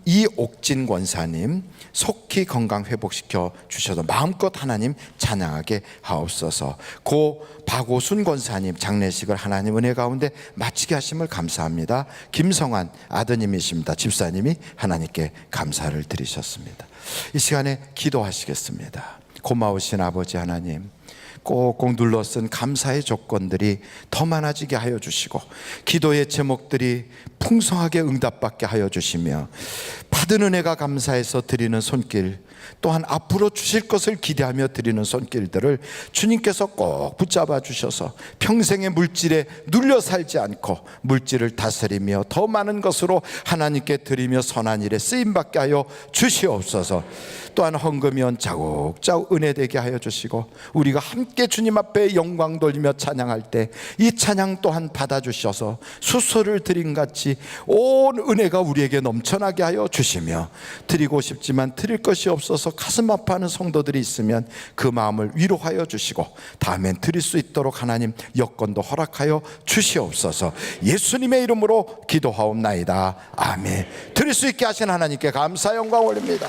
이옥진 권사님 속히 건강 회복시켜 주셔서 마음껏 하나님 찬양하게 하옵소서. 고 박오순 권사님 장례식을 하나님 은혜 가운데 마치게 하심을 감사합니다. 김성환 아드님이십니다. 집사님이 하나님께 감사를 드리셨습니다. 이 시간에 기도하시겠습니다. 고마우신 아버지 하나님, 꼭꼭 눌러 쓴 감사의 조건들이 더 많아지게 하여 주시고, 기도의 제목들이 풍성하게 응답받게 하여 주시며, 받은 은혜가 감사해서 드리는 손길, 또한 앞으로 주실 것을 기대하며 드리는 손길들을 주님께서 꼭 붙잡아 주셔서 평생의 물질에 눌려 살지 않고 물질을 다스리며 더 많은 것으로 하나님께 드리며 선한 일에 쓰임받게 하여 주시옵소서. 또한 헌금이온 자국자국 은혜되게 하여 주시고, 우리가 함께 주님 앞에 영광 돌리며 찬양할 때 이 찬양 또한 받아주셔서 수소를 드린 같이 온 은혜가 우리에게 넘쳐나게 하여 주시며, 드리고 싶지만 드릴 것이 없어서 가슴 아파하는 성도들이 있으면 그 마음을 위로하여 주시고, 다음엔 드릴 수 있도록 하나님 여건도 허락하여 주시옵소서. 예수님의 이름으로 기도하옵나이다. 아멘. 드릴 수 있게 하신 하나님께 감사 영광 올립니다.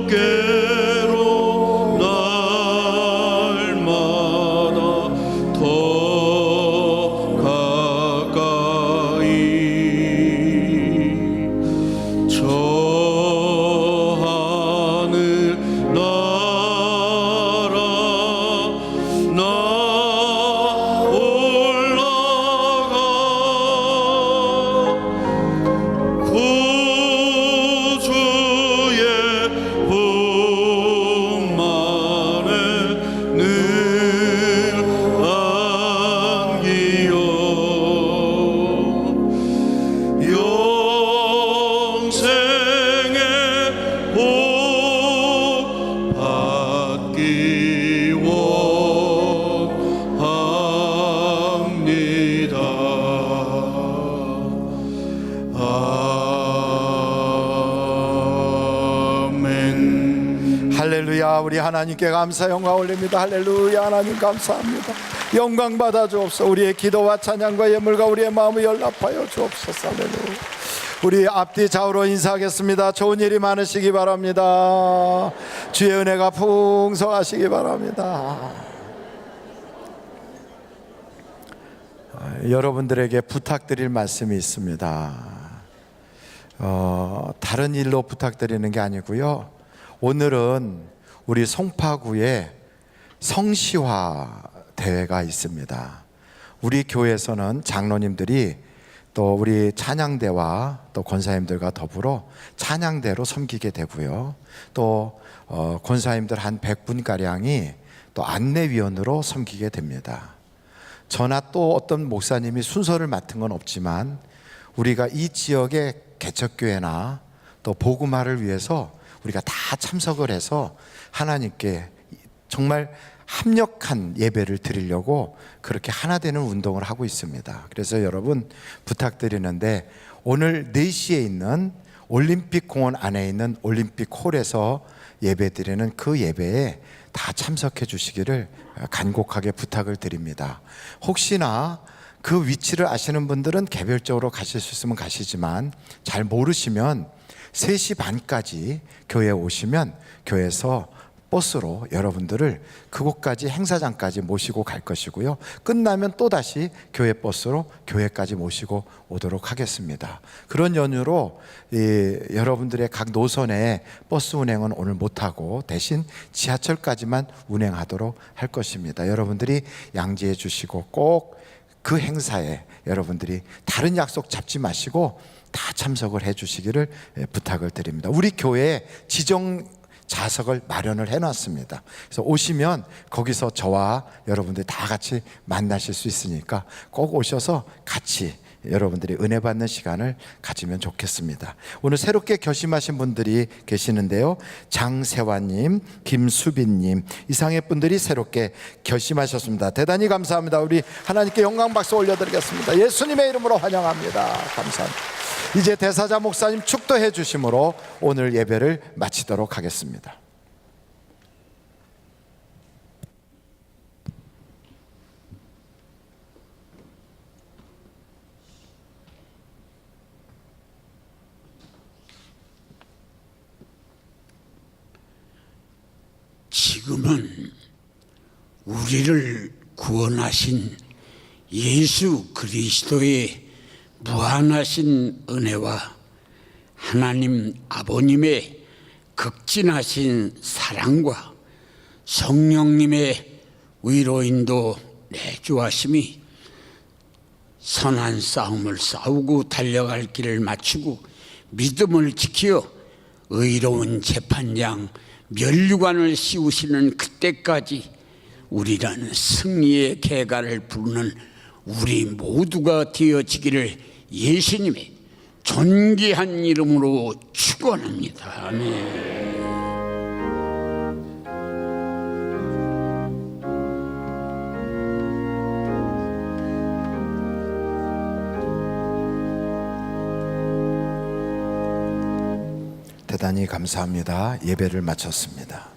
주께로 날마다 더 가까이 저 하늘 나라 나 올라가 구주의 분만에 늘 안기요 영생의 복 받기 원합니다. 아멘. 할렐루야. 우리 하나님께 감사 영광 올립니다. 할렐루야. 하나님 감사합니다. 영광 받아 주옵소서. 우리의 기도와 찬양과 예물과 우리의 마음을 연락하여 주옵소서. 할렐루야. 우리 앞뒤 좌우로 인사하겠습니다. 좋은 일이 많으시기 바랍니다. 주의 은혜가 풍성하시기 바랍니다. 여러분들에게 부탁드릴 말씀이 있습니다. 다른 일로 부탁드리는 게 아니고요. 오늘은 우리 송파구에 성시화 대회가 있습니다. 우리 교회에서는 장로님들이 또 우리 찬양대와 또 권사님들과 더불어 찬양대로 섬기게 되고요. 또 권사님들 한 100분가량이 또 안내위원으로 섬기게 됩니다. 저나 또 어떤 목사님이 순서를 맡은 건 없지만 우리가 이 지역의 개척교회나 또 복음화를 위해서 우리가 다 참석을 해서 하나님께 정말 합력한 예배를 드리려고 그렇게 하나 되는 운동을 하고 있습니다. 그래서 여러분 부탁드리는데 오늘 4시에 있는 올림픽 공원 안에 있는 올림픽 홀에서 예배 드리는 그 예배에 다 참석해 주시기를 간곡하게 부탁을 드립니다. 혹시나 그 위치를 아시는 분들은 개별적으로 가실 수 있으면 가시지만 잘 모르시면 3시 반까지 교회에 오시면 교회에서 버스로 여러분들을 그곳까지 행사장까지 모시고 갈 것이고요. 끝나면 또다시 교회 버스로 교회까지 모시고 오도록 하겠습니다. 그런 연유로 여러분들의 각 노선에 버스 운행은 오늘 못하고 대신 지하철까지만 운행하도록 할 것입니다. 여러분들이 양지해 주시고 꼭 그 행사에 여러분들이 다른 약속 잡지 마시고 다 참석을 해 주시기를 부탁을 드립니다. 우리 교회에 지정 좌석을 마련을 해놨습니다. 그래서 오시면 거기서 저와 여러분들이 다 같이 만나실 수 있으니까 꼭 오셔서 같이 여러분들이 은혜 받는 시간을 가지면 좋겠습니다. 오늘 새롭게 결심하신 분들이 계시는데요. 장세환님, 김수빈님 이상의 분들이 새롭게 결심하셨습니다. 대단히 감사합니다. 우리 하나님께 영광 박수 올려드리겠습니다. 예수님의 이름으로 환영합니다. 감사합니다. 이제 대사자 목사님 축도해 주심으로 오늘 예배를 마치도록 하겠습니다. 지금은 우리를 구원하신 예수 그리스도의 무한하신 은혜와 하나님 아버님의 극진하신 사랑과 성령님의 위로인도 내주하심이 선한 싸움을 싸우고 달려갈 길을 마치고 믿음을 지키어 의로운 재판장 면류관을 씌우시는 그때까지 우리라는 승리의 계가를 부르는 우리 모두가 되어지기를 예수님의 존귀한 이름으로 축원합니다. 아멘. 대단히 감사합니다. 예배를 마쳤습니다.